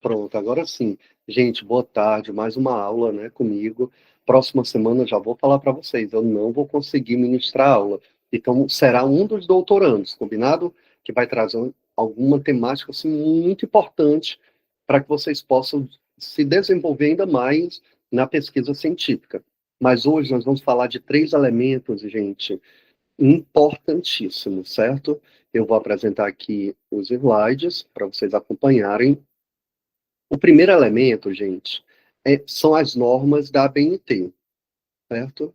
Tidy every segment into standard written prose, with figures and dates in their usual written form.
Pronto, agora sim. Gente, boa tarde. Mais uma aula, né, comigo. Próxima semana eu já vou falar para vocês. Eu não vou conseguir ministrar a aula. Então, será um dos doutorandos, combinado? Que vai trazer alguma temática assim, muito importante para que vocês possam se desenvolver ainda mais na pesquisa científica. Mas hoje nós vamos falar de três elementos, gente, importantíssimos, certo? Eu vou apresentar aqui os slides para vocês acompanharem. O primeiro elemento, gente, são as normas da ABNT, certo?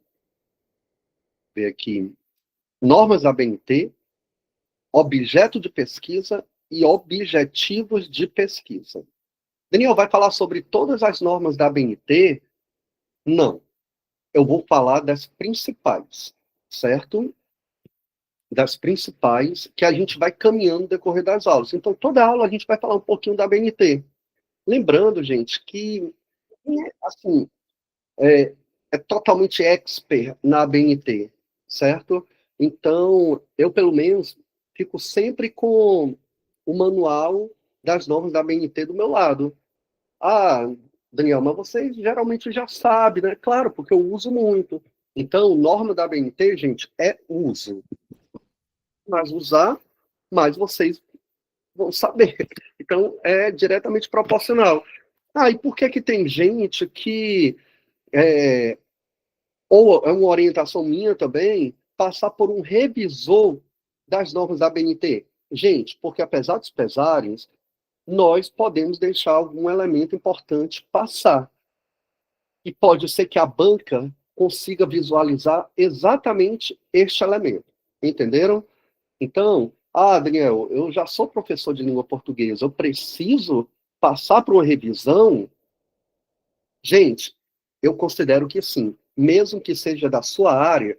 Ver aqui. Normas da ABNT, objeto de pesquisa e objetivos de pesquisa. Daniel, vai falar sobre todas as normas da ABNT? Não. Eu vou falar das principais, certo? Das principais que a gente vai caminhando no decorrer das aulas. Então, toda aula a gente vai falar um pouquinho da ABNT. Lembrando, gente, que, assim, é, é totalmente expert na ABNT, certo? Então, eu, pelo menos, fico sempre com o manual das normas da ABNT do meu lado. Ah, Daniel, mas você geralmente já sabe, né? Claro, porque eu uso muito. Então, norma da ABNT, gente, é uso. Mas usar, mais vocês vão saber. Então, é diretamente proporcional. Ah, e por que que tem gente que é, ou é uma orientação minha também, passar por um revisor das normas da ABNT. Gente, porque apesar dos pesares, nós podemos deixar algum elemento importante passar. E pode ser que a banca consiga visualizar exatamente este elemento. Entenderam? Então, Daniel, eu já sou professor de língua portuguesa, eu preciso passar por uma revisão. Gente, eu considero que sim, mesmo que seja da sua área,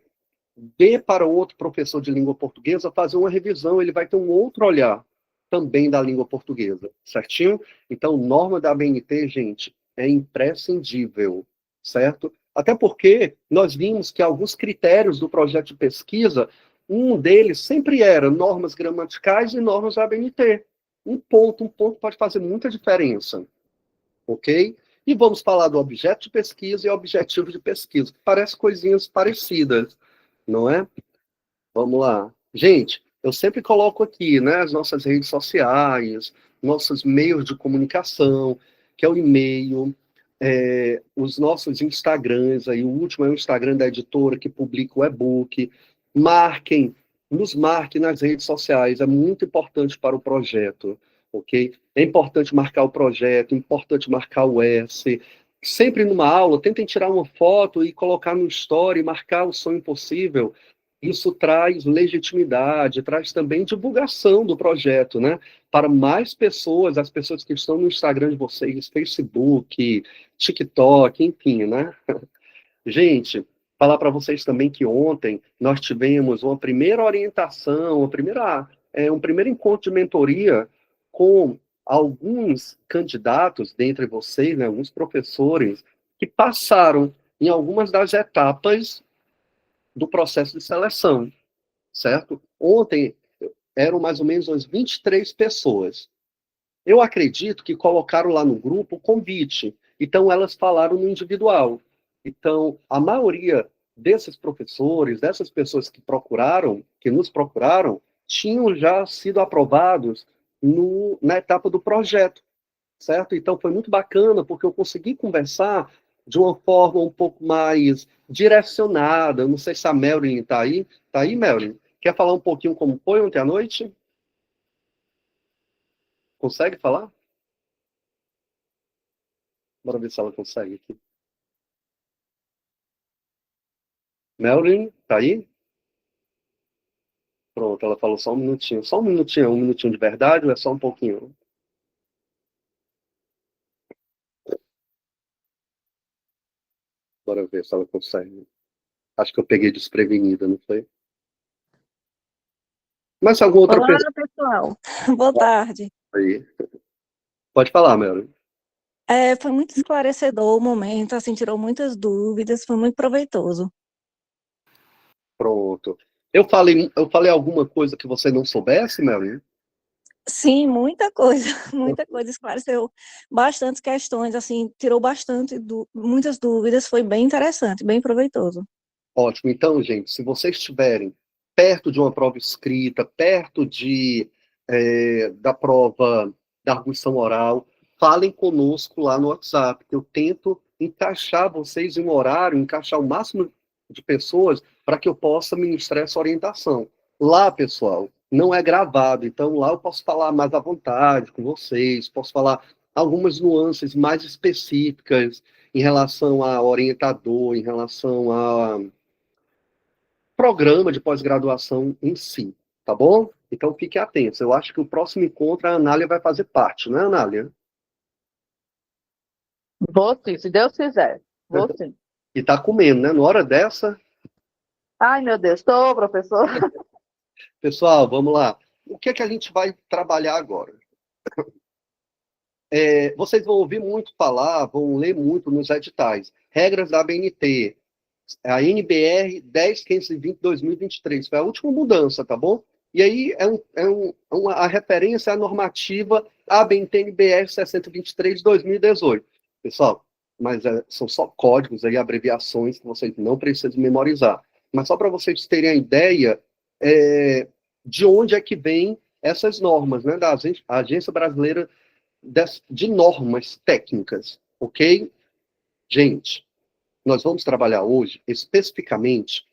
dê para outro professor de língua portuguesa fazer uma revisão, ele vai ter um outro olhar também da língua portuguesa, certinho? Então, norma da ABNT, gente, é imprescindível, certo? Até porque nós vimos que alguns critérios do projeto de pesquisa, um deles sempre era normas gramaticais e normas da ABNT. Um ponto pode fazer muita diferença, ok? E vamos falar do objeto de pesquisa e objetivo de pesquisa, que parecem coisinhas parecidas, não é? Vamos lá. Gente, eu sempre coloco aqui, né, as nossas redes sociais, nossos meios de comunicação, que é o e-mail, os nossos Instagrams, aí o último é o Instagram da editora que publica o e-book. Marquem, nos marquem nas redes sociais, é muito importante para o projeto, ok? É importante marcar o projeto, é importante marcar o S. Sempre numa aula, tentem tirar uma foto e colocar no story, marcar o sonho possível. Isso traz legitimidade, traz também divulgação do projeto, né? Para mais pessoas, as pessoas que estão no Instagram de vocês, Facebook, TikTok, enfim, né? Gente, falar para vocês também que ontem nós tivemos uma primeira orientação, um primeiro encontro de mentoria com alguns candidatos dentre vocês, né, alguns professores, que passaram em algumas das etapas do processo de seleção, certo? Ontem eram mais ou menos umas 23 pessoas. Eu acredito que colocaram lá no grupo o convite. Então, elas falaram no individual. Então, a maioria desses professores, dessas pessoas que nos procuraram, tinham já sido aprovados na etapa do projeto, certo? Então, foi muito bacana, porque eu consegui conversar de uma forma um pouco mais direcionada. Eu não sei se a Melrin está aí. Está aí, Melrin? Quer falar um pouquinho como foi ontem à noite? Consegue falar? Bora ver se ela consegue aqui. Melrin, tá aí? Pronto, ela falou só um minutinho. Só um minutinho de verdade ou é só um pouquinho? Bora ver se ela consegue. Acho que eu peguei desprevenida, não foi? Mas se alguma outra Olá, pessoa pessoal. Boa tarde. aí. Pode falar, Melrin. Foi muito esclarecedor o momento, assim, tirou muitas dúvidas, foi muito proveitoso. Pronto. Eu falei alguma coisa que você não soubesse, Melrin? Sim, muita coisa, muita coisa, esclareceu bastantes questões, assim, tirou muitas dúvidas, foi bem interessante, bem proveitoso. Ótimo. Então, gente, se vocês estiverem perto de uma prova escrita, perto da prova da arguição oral, falem conosco lá no WhatsApp, que eu tento encaixar vocês em um horário, encaixar o máximo de pessoas para que eu possa ministrar essa orientação. Lá, pessoal, não é gravado, então lá eu posso falar mais à vontade com vocês, posso falar algumas nuances mais específicas em relação a orientador, em relação a programa de pós-graduação em si, tá bom? Então fique atento. Eu acho que o próximo encontro a Anália vai fazer parte, não é, Anália? Vou sim, se Deus quiser. Vou sim. E tá comendo, né? Na hora dessa, Ai, meu Deus, estou, professor. pessoal, vamos lá. O que é que a gente vai trabalhar agora? Vocês vão ouvir muito falar, vão ler muito nos editais. Regras da ABNT, a NBR 10.520/2023, foi a última mudança, tá bom? E aí a referência à normativa ABNT-NBR 6023/2018. Pessoal, mas são só códigos aí, abreviações que vocês não precisam memorizar. Mas só para vocês terem a ideia de onde é que vem essas normas, né, da Agência Brasileira de Normas Técnicas, ok? Gente, nós vamos trabalhar hoje, especificamente,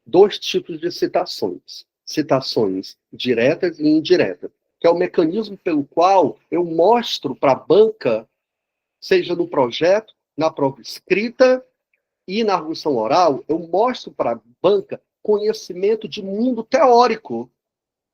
dois tipos de citações. Citações diretas e indiretas, que é o mecanismo pelo qual eu mostro para a banca, seja no projeto, na prova escrita e na arguição oral, eu mostro para a banca conhecimento de mundo teórico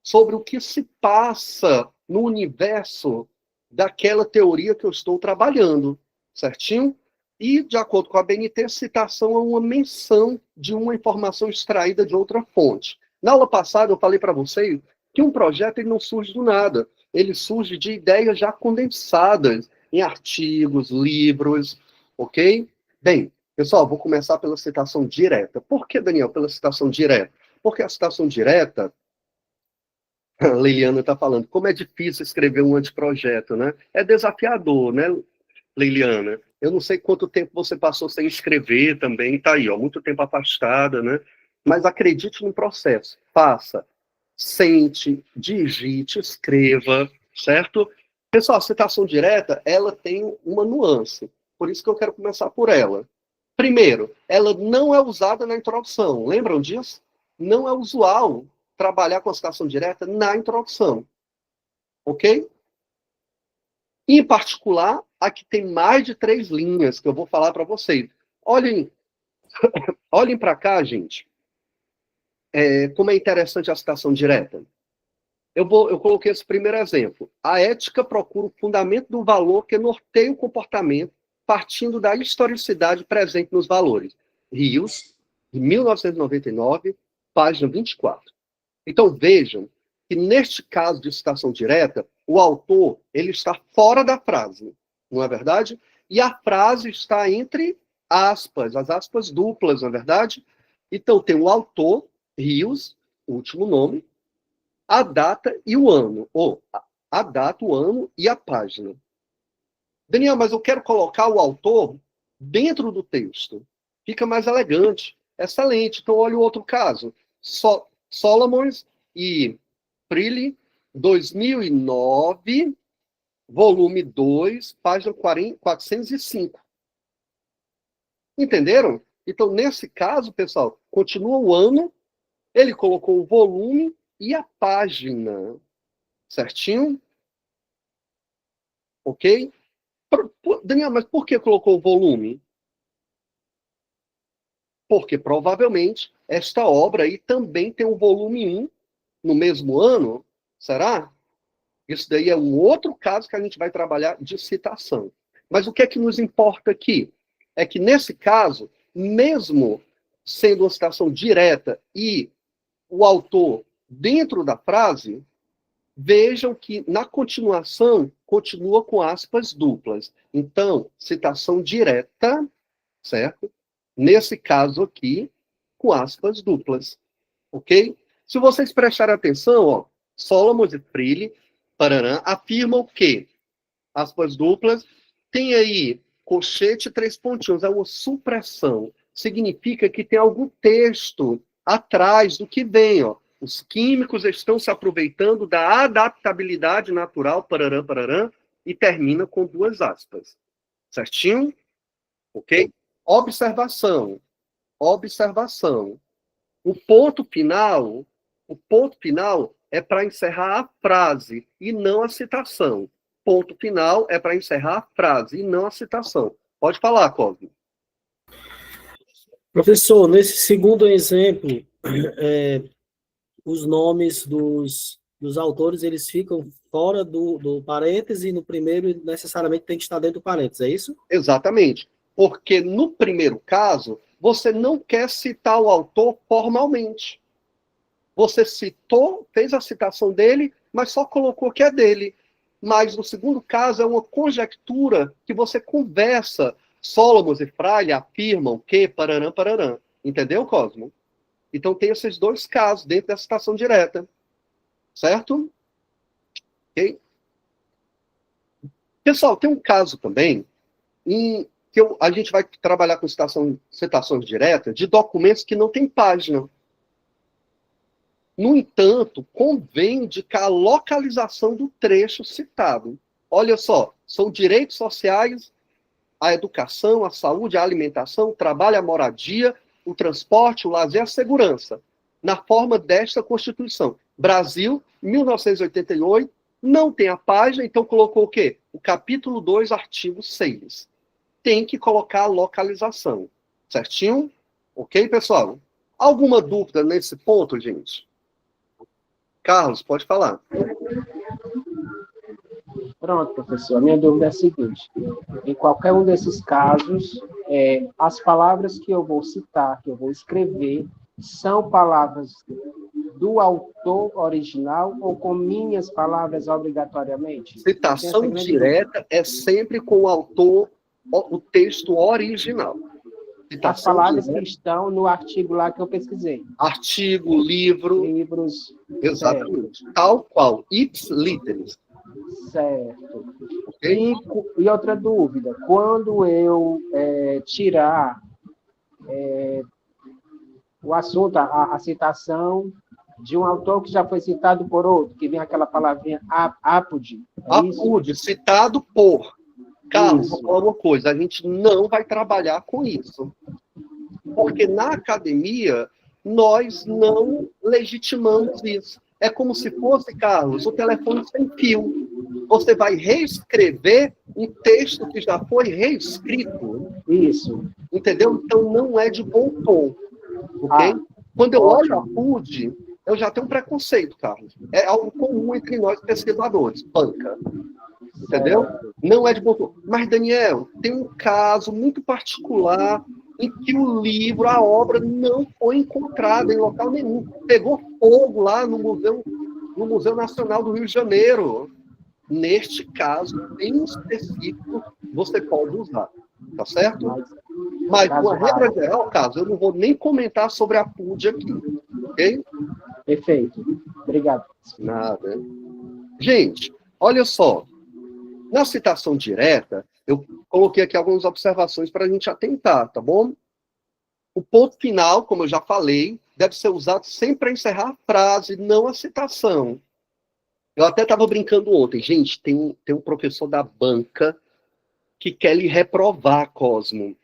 sobre o que se passa no universo daquela teoria que eu estou trabalhando, certinho? E, de acordo com a BNT, citação é uma menção de uma informação extraída de outra fonte. Na aula passada, eu falei para vocês que um projeto ele não surge do nada. Ele surge de ideias já condensadas em artigos, livros, ok? Bem, pessoal, vou começar pela citação direta. Por que, Daniel, pela citação direta? Porque a citação direta, a Leiliana está falando, como é difícil escrever um anteprojeto, né? É desafiador, né, Leiliana? Eu não sei quanto tempo você passou sem escrever também, tá aí, ó, muito tempo afastada, né? Mas acredite no processo. Faça, sente, digite, escreva, certo? Pessoal, a citação direta, ela tem uma nuance. Por isso que eu quero começar por ela. Primeiro, ela não é usada na introdução. Lembram disso? Não é usual trabalhar com a citação direta na introdução. Ok? Em particular, a que tem mais de 3 linhas, que eu vou falar para vocês. Olhem para cá, gente. Como é interessante a citação direta. Eu coloquei esse primeiro exemplo. A ética procura o fundamento do valor que norteia o comportamento, partindo da historicidade presente nos valores. Rios, de 1999, página 24. Então, vejam que, neste caso de citação direta, o autor ele está fora da frase, não é verdade? E a frase está entre aspas, as aspas duplas, não é verdade? Então, tem o autor, Rios, o último nome, a data e o ano, ou a data, o ano e a página. Daniel, mas eu quero colocar o autor dentro do texto. Fica mais elegante. Excelente. Então, olha o outro caso. Solomons e Freely, 2009, volume 2, página 405. Entenderam? Então, nesse caso, pessoal, continua o ano, ele colocou o volume e a página. Certinho? Ok? Daniel, mas por que colocou o volume? Porque provavelmente esta obra aí também tem o volume 1 no mesmo ano. Será? Isso daí é um outro caso que a gente vai trabalhar de citação. Mas o que é que nos importa aqui? É que, nesse caso, mesmo sendo uma citação direta e o autor dentro da frase, vejam que, na continuação, continua com aspas duplas. Então, citação direta, certo? Nesse caso aqui, com aspas duplas. Ok? Se vocês prestarem atenção, ó, Solomon e Freely, parará, afirmam que, aspas duplas, tem aí colchete 3 pontinhos, é uma supressão. Significa que tem algum texto atrás do que vem, ó. Os químicos estão se aproveitando da adaptabilidade natural, parará, parará, e termina com 2 aspas. Certinho? Ok? Observação. Observação. O ponto final é para encerrar a frase e não a citação. Ponto final é para encerrar a frase e não a citação. Pode falar, Cosme. Professor, nesse segundo exemplo, os nomes dos autores, eles ficam fora do parêntese, e no primeiro necessariamente tem que estar dentro do parêntese, é isso? Exatamente. Porque no primeiro caso, você não quer citar o autor formalmente. Você citou, fez a citação dele, mas só colocou que é dele. Mas no segundo caso é uma conjectura que você conversa. Solomon e Freire afirmam que pararã, pararã. Entendeu, Cosmo? Então tem esses 2 casos dentro da citação direta. Certo? Ok? Pessoal, tem um caso também em que a gente vai trabalhar com citações diretas de documentos que não tem página. No entanto, convém indicar a localização do trecho citado. Olha só, são direitos sociais, a educação, a saúde, a alimentação, o trabalho, a moradia, o transporte, o lazer, a segurança, na forma desta Constituição. Brasil, 1988, não tem a página, então colocou o quê? O capítulo 2, artigo 6. Tem que colocar a localização. Certinho? Ok, pessoal? Alguma dúvida nesse ponto, gente? Carlos, pode falar. Pronto, professor. A minha dúvida é a seguinte. Em qualquer um desses casos, as palavras que eu vou citar, que eu vou escrever, são palavras do autor original ou com minhas palavras obrigatoriamente? Citação direta é sempre com o autor, o texto original. As palavras que estão no artigo lá que eu pesquisei. Artigo, livro. Livros. Exatamente. Certo. Tal qual. Ipsis literis. Certo. Okay? E outra dúvida. Quando eu tirar o assunto, a citação de um autor que já foi citado por outro, que vem aquela palavrinha apud. Apud, citado por. Carlos, vou falar uma coisa, a gente não vai trabalhar com isso. Porque na academia, nós não legitimamos isso. É como se fosse, Carlos, o telefone sem fio. Você vai reescrever um texto que já foi reescrito. Isso. Entendeu? Então, não é de bom tom. Ok? Quando eu olho a PUD, eu já tenho um preconceito, Carlos. É algo comum entre nós pesquisadores. Banca. Entendeu? Não é de bom tom. Mas, Daniel, tem um caso muito particular em que o livro, a obra, não foi encontrada em local nenhum. Pegou fogo lá no Museu Nacional do Rio de Janeiro. Neste caso, bem específico, você pode usar. Tá certo? Mas, uma regra geral, caso, eu não vou nem comentar sobre a PUD aqui. Ok? Perfeito. Obrigado. Nada. Gente, olha só. Na citação direta, eu coloquei aqui algumas observações para a gente atentar, tá bom? O ponto final, como eu já falei, deve ser usado sempre para encerrar a frase, não a citação. Eu até estava brincando ontem. Gente, tem um professor da banca que quer lhe reprovar, Cosmo.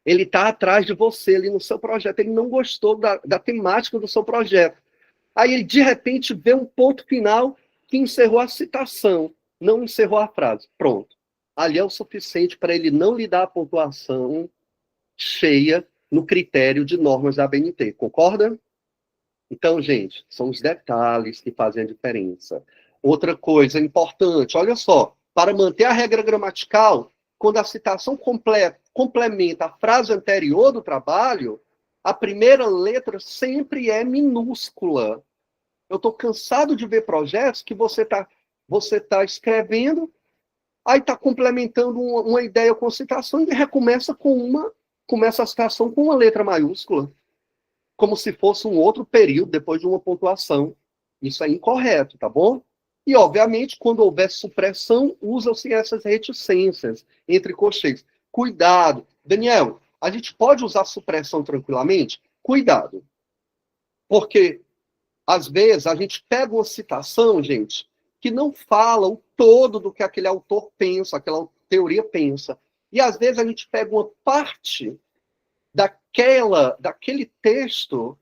Ele está atrás de você ali no seu projeto. Ele não gostou da temática do seu projeto. Aí ele, de repente, vê um ponto final que encerrou a citação. Não encerrou a frase. Pronto. Ali é o suficiente para ele não lhe dar a pontuação cheia no critério de normas da ABNT. Concorda? Então, gente, são os detalhes que fazem a diferença. Outra coisa importante, olha só. Para manter a regra gramatical, quando a citação complementa a frase anterior do trabalho, a primeira letra sempre é minúscula. Eu estou cansado de ver projetos que você tá escrevendo, aí está complementando uma ideia com citação e recomeça começa a citação com uma letra maiúscula, como se fosse um outro período depois de uma pontuação. Isso é incorreto, tá bom? E, obviamente, quando houver supressão, usam-se essas reticências entre colchetes. Cuidado. Daniel, a gente pode usar supressão tranquilamente? Cuidado. Porque, às vezes, a gente pega uma citação, gente, que não fala o todo do que aquele autor pensa, aquela teoria pensa. E, às vezes, a gente pega uma parte daquele texto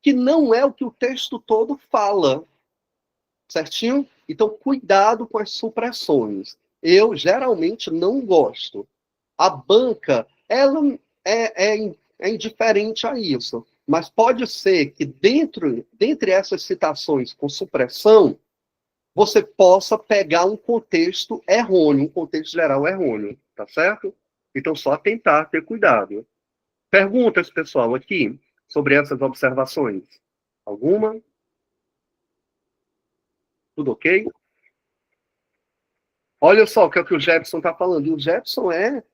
que não é o que o texto todo fala. Certinho? Então, cuidado com as supressões. Eu, geralmente, não gosto. A banca, ela é indiferente a isso. Mas pode ser que, dentre essas citações com supressão, você possa pegar um contexto errôneo, um contexto geral errôneo. Tá certo? Então, só tentar ter cuidado. Perguntas, pessoal, aqui, sobre essas observações? Alguma? Tudo ok? Olha só o que o Jefferson está falando. E o Jefferson é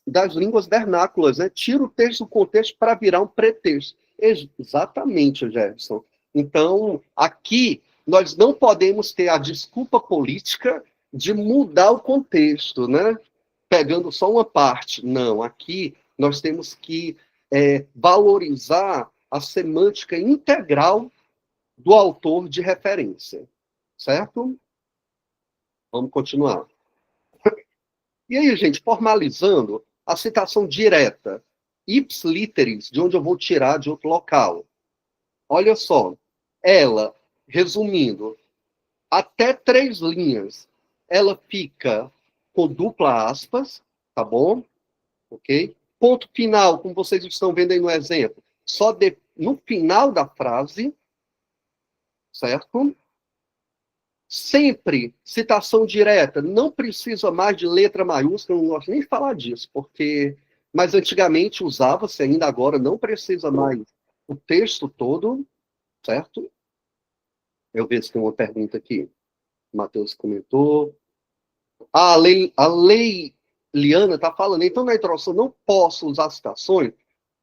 das línguas vernáculas, né? Tira o texto do contexto para virar um pretexto. Exatamente, Jefferson. Então, aqui, nós não podemos ter a desculpa política de mudar o contexto, né? Pegando só uma parte. Não, aqui nós temos que valorizar a semântica integral do autor de referência. Certo? Vamos continuar. E aí, gente, formalizando a citação direta, ips literis, de onde eu vou tirar de outro local. Olha só, ela, resumindo, até 3 linhas, ela fica com dupla aspas, tá bom? Ok? Ponto final, como vocês estão vendo aí no exemplo, no final da frase, certo? Sempre, citação direta, não precisa mais de letra maiúscula, eu não gosto nem de falar disso, mas antigamente usava-se, ainda agora não precisa mais o texto todo, certo? Eu vejo se tem uma pergunta aqui. O Matheus comentou. A Leiliana está falando, então na introdução não posso usar citações?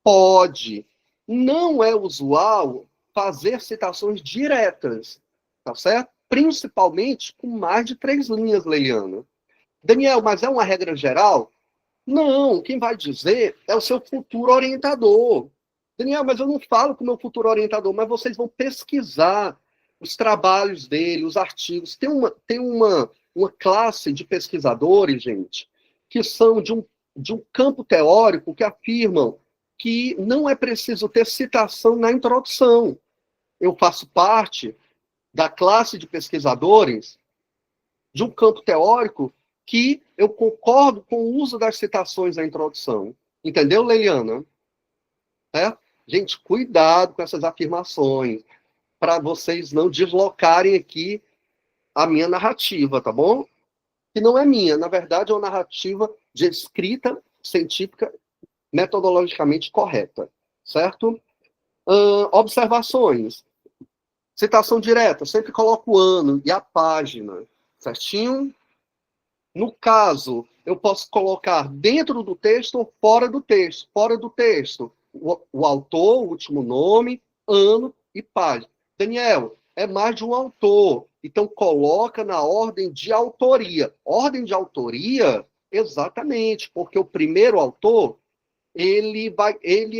Pode. Não é usual fazer citações diretas, tá certo? Principalmente com mais de 3 linhas, Leiliana. Daniel, mas é uma regra geral? Não, quem vai dizer é o seu futuro orientador. Daniel, mas eu não falo com o meu futuro orientador, mas vocês vão pesquisar os trabalhos dele, os artigos. Tem uma classe de pesquisadores, gente, que são de um campo teórico que afirmam que não é preciso ter citação na introdução. Eu faço parte da classe de pesquisadores de um campo teórico que eu concordo com o uso das citações na introdução. Entendeu, Leiliana? Gente, cuidado com essas afirmações, para vocês não deslocarem aqui a minha narrativa, tá bom? Que não é minha, na verdade é uma narrativa de escrita científica metodologicamente correta, certo? Observações. Citação direta, sempre coloco o ano e a página, certinho? No caso, eu posso colocar dentro do texto ou fora do texto. Fora do texto, o autor, o último nome, ano e página. Daniel, é mais de um autor, então coloca na ordem de autoria. Ordem de autoria, exatamente, porque o primeiro autor, ele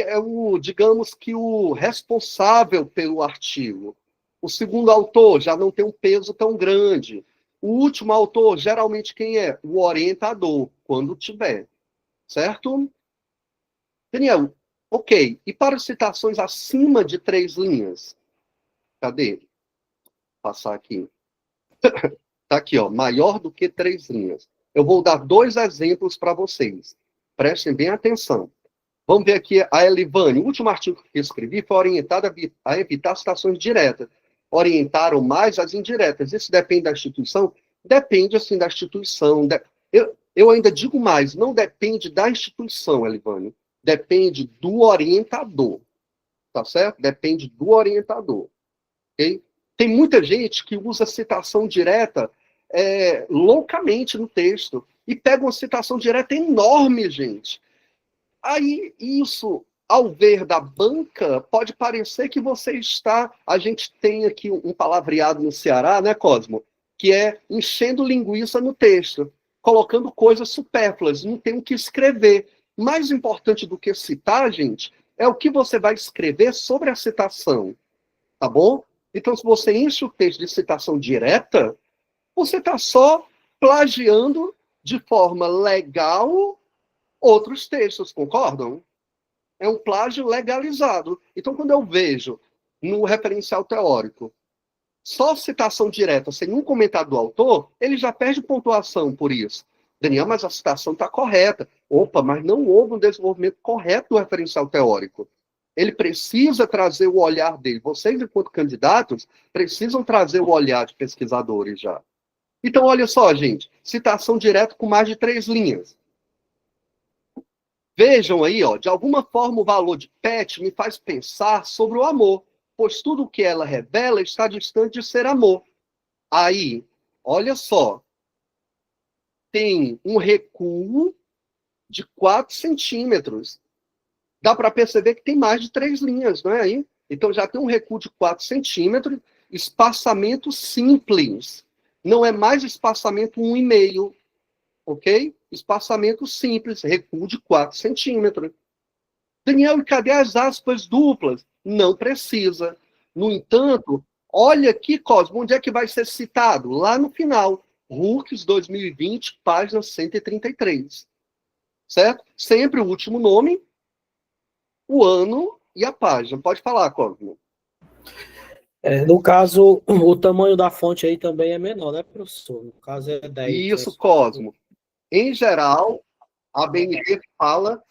é digamos que o responsável pelo artigo. O segundo autor já não tem um peso tão grande. O último autor, geralmente, quem é? O orientador, quando tiver. Certo? Daniel, ok. E para citações acima de 3 linhas? Cadê? Vou passar aqui. Está aqui, ó. Maior do que 3 linhas. Eu vou dar 2 exemplos para vocês. Prestem bem atenção. Vamos ver aqui a Elivane. O último artigo que escrevi foi orientado a evitar citações diretas. Orientaram mais as indiretas. Isso depende da instituição? Depende, assim, da instituição. Eu ainda digo mais, não depende da instituição, Elivane. Depende do orientador. Tá certo? Depende do orientador. Okay? Tem muita gente que usa citação direta loucamente no texto. E pega uma citação direta enorme, gente. Aí, isso, ao ver da banca, pode parecer que você está... A gente tem aqui um palavreado no Ceará, né, Cosmo? que é enchendo linguiça no texto, colocando coisas supérfluas, não tem o que escrever. Mais importante do que citar, gente, é o que você vai escrever sobre a citação, tá bom? Então, se você enche o texto de citação direta, você está só plagiando de forma legal outros textos, concordam? É um plágio legalizado. Então, quando eu vejo no referencial teórico só citação direta, sem um comentário do autor, ele já perde pontuação por isso. Daniel, mas a citação está correta. Opa, mas não houve um desenvolvimento correto do referencial teórico. Ele precisa trazer o olhar dele. Vocês, enquanto candidatos, precisam trazer o olhar de pesquisadores já. Então, olha só, gente. Citação direta com mais de 3 linhas. Vejam aí, ó, de alguma forma o valor de Pet me faz pensar sobre o amor, pois tudo o que ela revela está distante de ser amor. Aí, olha só, tem um recuo de 4 centímetros. Dá para perceber que tem mais de 3 linhas, não é aí? Então já tem um recuo de 4 centímetros, espaçamento simples. Não é mais espaçamento 1,5, ok? Espaçamento simples, recuo de 4 centímetros. Daniel, e cadê as aspas duplas? Não precisa. No entanto, olha aqui, Cosmo, onde é que vai ser citado? Lá no final. Hurks 2020, página 133. Certo? Sempre o último nome, o ano e a página. Pode falar, Cosmo. No caso, o tamanho da fonte aí também é menor, né, professor? No caso é 10. Isso, Cosmo. Em geral, a BNT fala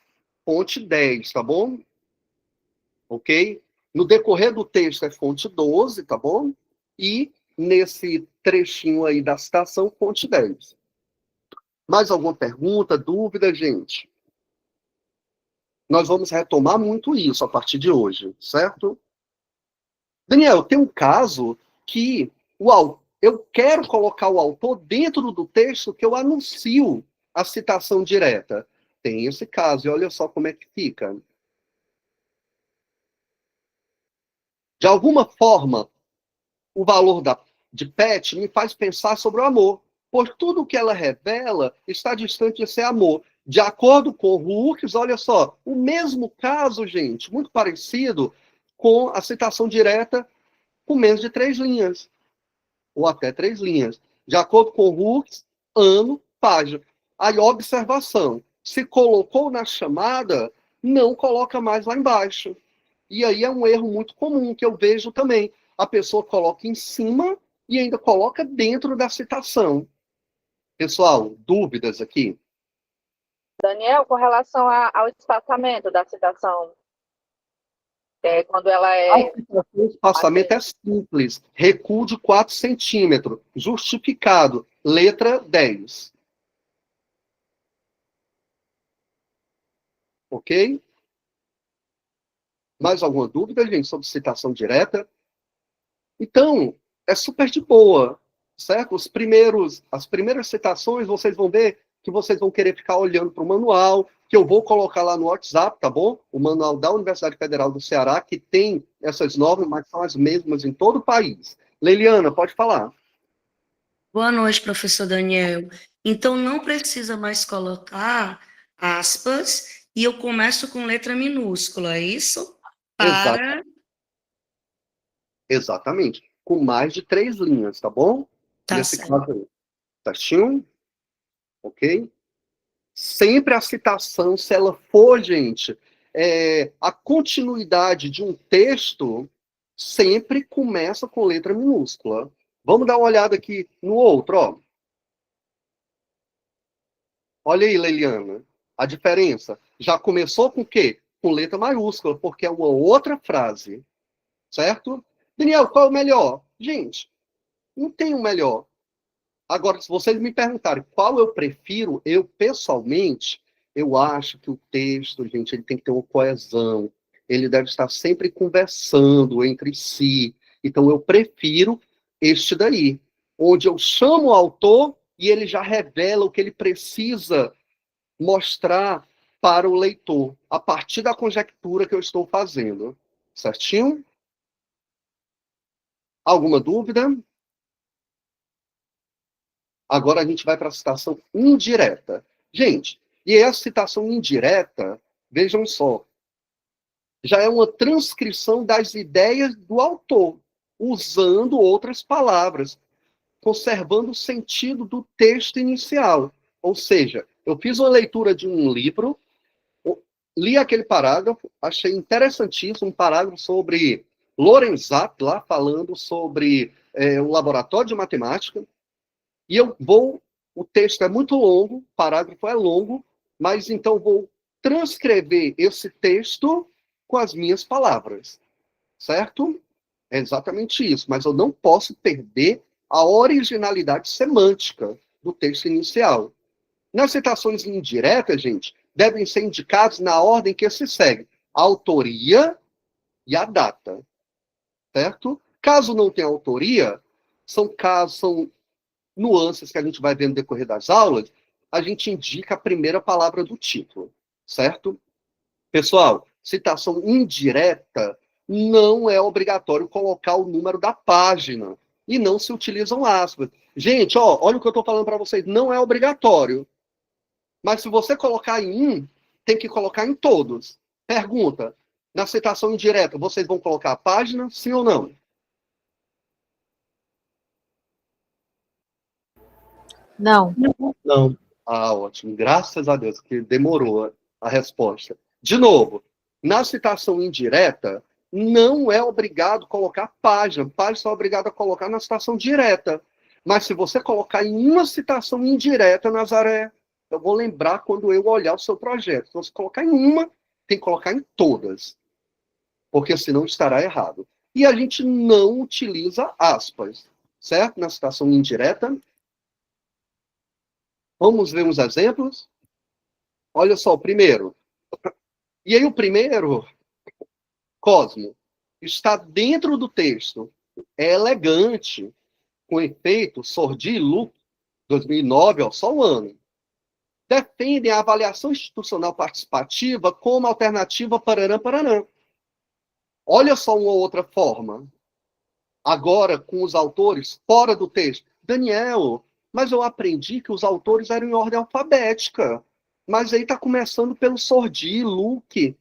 fonte 10, tá bom? Ok? No decorrer do texto é fonte 12, tá bom? E nesse trechinho aí da citação, fonte 10. Mais alguma pergunta, dúvida, gente? Nós vamos retomar muito isso a partir de hoje, certo? Daniel, tem um caso que eu quero colocar o autor dentro do texto que eu anuncio a citação direta. Tem esse caso, e olha só como é que fica. De alguma forma, o valor de Pet me faz pensar sobre o amor, pois tudo o que ela revela está distante de ser amor. De acordo com o Hurks, olha só, o mesmo caso, gente, muito parecido com a citação direta com menos de 3 linhas, ou até 3 linhas. De acordo com o Hurks, ano, página. Aí, observação, se colocou na chamada, não coloca mais lá embaixo. E aí é um erro muito comum que eu vejo também. A pessoa coloca em cima e ainda coloca dentro da citação. Pessoal, dúvidas aqui? Daniel, com relação ao espaçamento da citação, quando ela é... O espaçamento é simples. Recuo de 4 centímetros. Justificado. Letra 10. Ok? Mais alguma dúvida, gente, sobre citação direta? Então, é super de boa, certo? As primeiras citações, vocês vão ver que vocês vão querer ficar olhando para o manual, que eu vou colocar lá no WhatsApp, tá bom? O manual da Universidade Federal do Ceará, que tem essas normas, mas são as mesmas em todo o país. Leiliana, pode falar. Boa noite, professor Daniel. Então, não precisa mais colocar aspas e eu começo com letra minúscula, é isso? Para... Exatamente. Com mais de 3 linhas, tá bom? Tá Nesse certo. caso aí. Certinho? Ok? Sempre a citação, se ela for, gente, a continuidade de um texto, sempre começa com letra minúscula. Vamos dar uma olhada aqui no outro, ó. Olha aí, Leiliana, a diferença. Já começou com o quê? Com letra maiúscula, porque é uma outra frase. Certo? Daniel, qual é o melhor? Gente, não tem o melhor. Agora, se vocês me perguntarem qual eu prefiro, eu, pessoalmente, eu acho que o texto, gente, ele tem que ter uma coesão. Ele deve estar sempre conversando entre si. Então, eu prefiro este daí, onde eu chamo o autor e ele já revela o que ele precisa mostrar para o leitor, a partir da conjectura que eu estou fazendo. Certinho? Alguma dúvida? Agora a gente vai para a citação indireta. Gente, e essa citação indireta, vejam só, já é uma transcrição das ideias do autor, usando outras palavras, conservando o sentido do texto inicial. Ou seja, eu fiz uma leitura de um livro, li aquele parágrafo, achei interessantíssimo, um parágrafo sobre Lorenzato, lá falando sobre o laboratório de matemática, e o texto é muito longo, o parágrafo é longo, mas então vou transcrever esse texto com as minhas palavras, certo? É exatamente isso, mas eu não posso perder a originalidade semântica do texto inicial. Nas citações indiretas, gente, devem ser indicados na ordem que se segue: a autoria e a data, certo? Caso não tenha autoria, são nuances que a gente vai ver no decorrer das aulas, a gente indica a primeira palavra do título, certo? Pessoal, citação indireta não é obrigatório colocar o número da página e não se utilizam aspas. Gente, olha o que eu estou falando para vocês, não é obrigatório. Mas se você colocar em um, tem que colocar em todos. Pergunta, na citação indireta, vocês vão colocar a página, sim ou não? Não. Não. Ah, ótimo. Graças a Deus, que demorou a resposta. De novo, na citação indireta, não é obrigado colocar página. Página só é obrigado a colocar na citação direta. Mas se você colocar em uma citação indireta, Nazaré, eu vou lembrar quando eu olhar o seu projeto. Se você colocar em uma, tem que colocar em todas. Porque senão estará errado. E a gente não utiliza aspas, certo? Na citação indireta. Vamos ver uns exemplos? Olha só, o primeiro. E aí o primeiro, Cosmo, está dentro do texto. É elegante, com efeito, Sordi, Luc, 2009, só um ano. Defendem a avaliação institucional participativa como alternativa pararã, pararã. Olha só uma outra forma. Agora, com os autores fora do texto. Daniel, mas eu aprendi que os autores eram em ordem alfabética. Mas aí está começando pelo Sordi, Luc.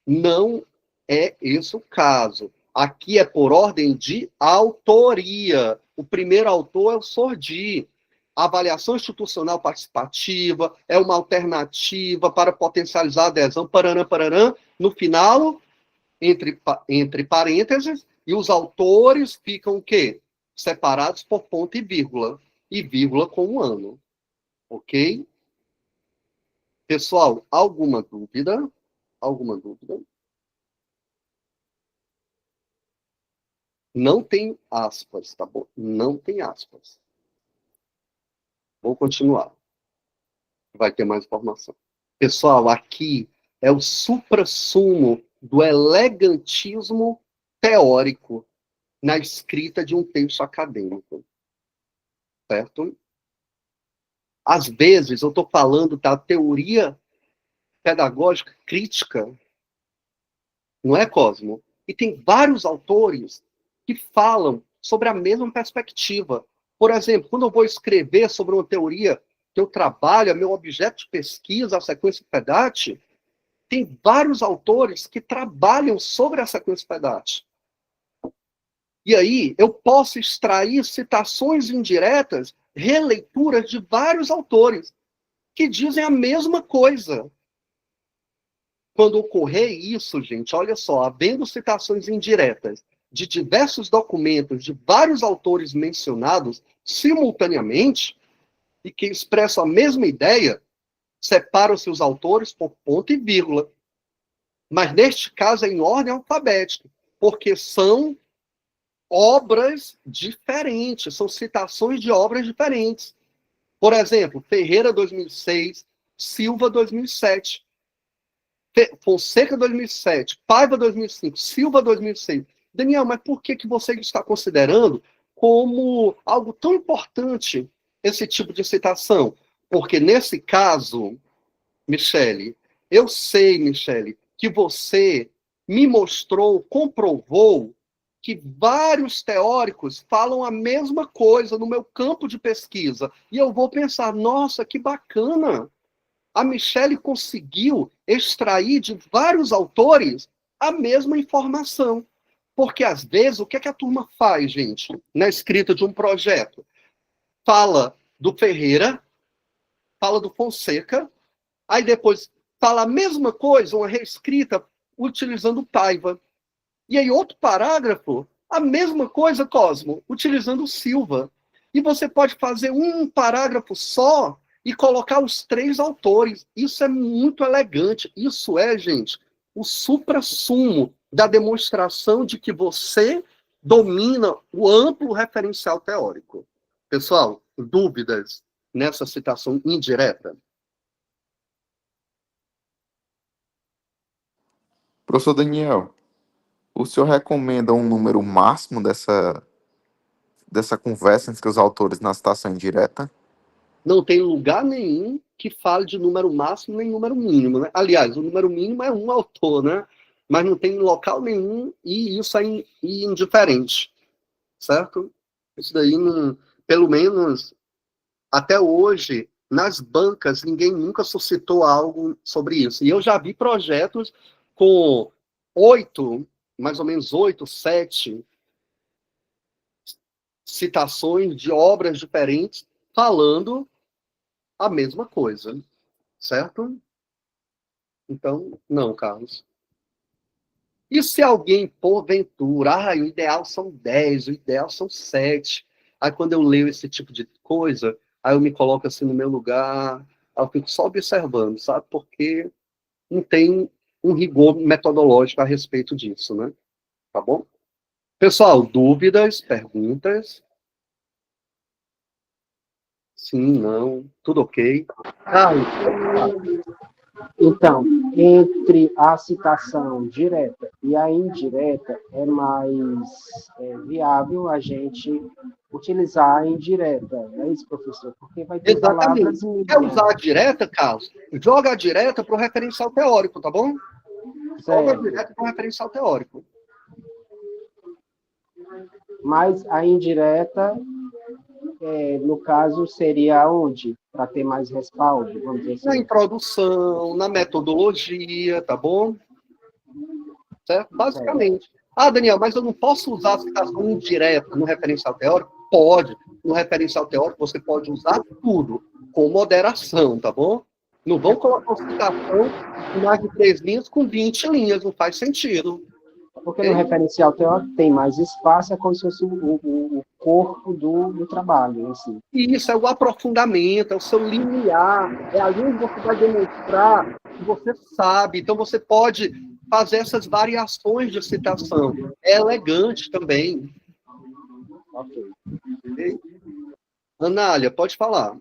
Não é esse o caso. Aqui é por ordem de autoria. O primeiro autor é o Sordi. A avaliação institucional participativa é uma alternativa para potencializar a adesão, pararã, pararã. No final, entre parênteses, e os autores ficam o quê? Separados por ponto e vírgula com um ano. Ok? Pessoal, alguma dúvida? Alguma dúvida? Não tem aspas, tá bom? Não tem aspas. Vou continuar. Vai ter mais informação. Pessoal, aqui é o suprassumo do elegantismo teórico na escrita de um texto acadêmico. Certo? Às vezes, eu estou falando da teoria pedagógica crítica, não é, Cosmo? E tem vários autores que falam sobre a mesma perspectiva. Por exemplo, quando eu vou escrever sobre uma teoria que eu trabalho, meu objeto de pesquisa, a sequência Pedati, tem vários autores que trabalham sobre a sequência Pedati. E aí, eu posso extrair citações indiretas, releituras de vários autores que dizem a mesma coisa. Quando ocorrer isso, gente, olha só, havendo citações indiretas de diversos documentos de vários autores mencionados simultaneamente e que expressam a mesma ideia, separam-se os autores por ponto e vírgula. Mas neste caso é em ordem alfabética, porque são obras diferentes, são citações de obras diferentes. Por exemplo, Ferreira 2006, Silva 2007, Fonseca 2007, Paiva 2005, Silva 2006. Daniel, mas por que você está considerando como algo tão importante esse tipo de citação? Porque nesse caso, Michele, eu sei, Michele, que você me mostrou, comprovou que vários teóricos falam a mesma coisa no meu campo de pesquisa. E eu vou pensar, nossa, que bacana! A Michelle conseguiu extrair de vários autores a mesma informação. Porque, às vezes, o que é que a turma faz, gente, na escrita de um projeto? Fala do Ferreira, fala do Fonseca, aí depois fala a mesma coisa, uma reescrita, utilizando Paiva. E aí, outro parágrafo, a mesma coisa, Cosmo, utilizando Silva. E você pode fazer um parágrafo só e colocar os 3 autores. Isso é muito elegante. Isso é, gente, o suprassumo da demonstração de que você domina o amplo referencial teórico. Pessoal, dúvidas nessa citação indireta? Professor Daniel, o senhor recomenda um número máximo dessa conversa entre os autores na citação indireta? Não tem lugar nenhum que fale de número máximo nem número mínimo, né? Aliás, o número mínimo é um autor, né? Mas não tem local nenhum e isso é indiferente, certo? Isso daí, não, pelo menos, até hoje, nas bancas, ninguém nunca suscitou algo sobre isso. E eu já vi projetos com 8, mais ou menos 8, 7 citações de obras diferentes falando a mesma coisa, certo? Então, não, Carlos. E se alguém, porventura, o ideal são 10, o ideal são 7. Aí quando eu leio esse tipo de coisa, aí eu me coloco assim no meu lugar, aí eu fico só observando, sabe? Porque não tem um rigor metodológico a respeito disso, né? Tá bom? Pessoal, dúvidas, perguntas? Sim, não, tudo ok. Então, entre a citação direta e a indireta, é mais viável a gente utilizar a indireta. Não é isso, professor? Porque vai ter palavras... Quer usar a direta, Carlos? Joga a direta para o referencial teórico, tá bom? Joga a direta para o referencial teórico. Mas a indireta, no caso, seria onde? Para ter mais respaldo, vamos dizer assim. Na introdução, na metodologia, tá bom? Certo? Basicamente. Ah, Daniel, mas eu não posso usar a citação indireta no referencial teórico? Pode. No referencial teórico, você pode usar tudo, com moderação, tá bom? Não vão colocar uma citação de mais de 3 linhas com 20 linhas, não faz sentido. Porque no referencial teórico tem mais espaço, é como se fosse o corpo do trabalho em si. E isso é o aprofundamento, é o seu limiar, é ali onde você vai demonstrar que você sabe. Então, você pode fazer essas variações de citação. É elegante também. Ok. Okay? Anália, pode falar.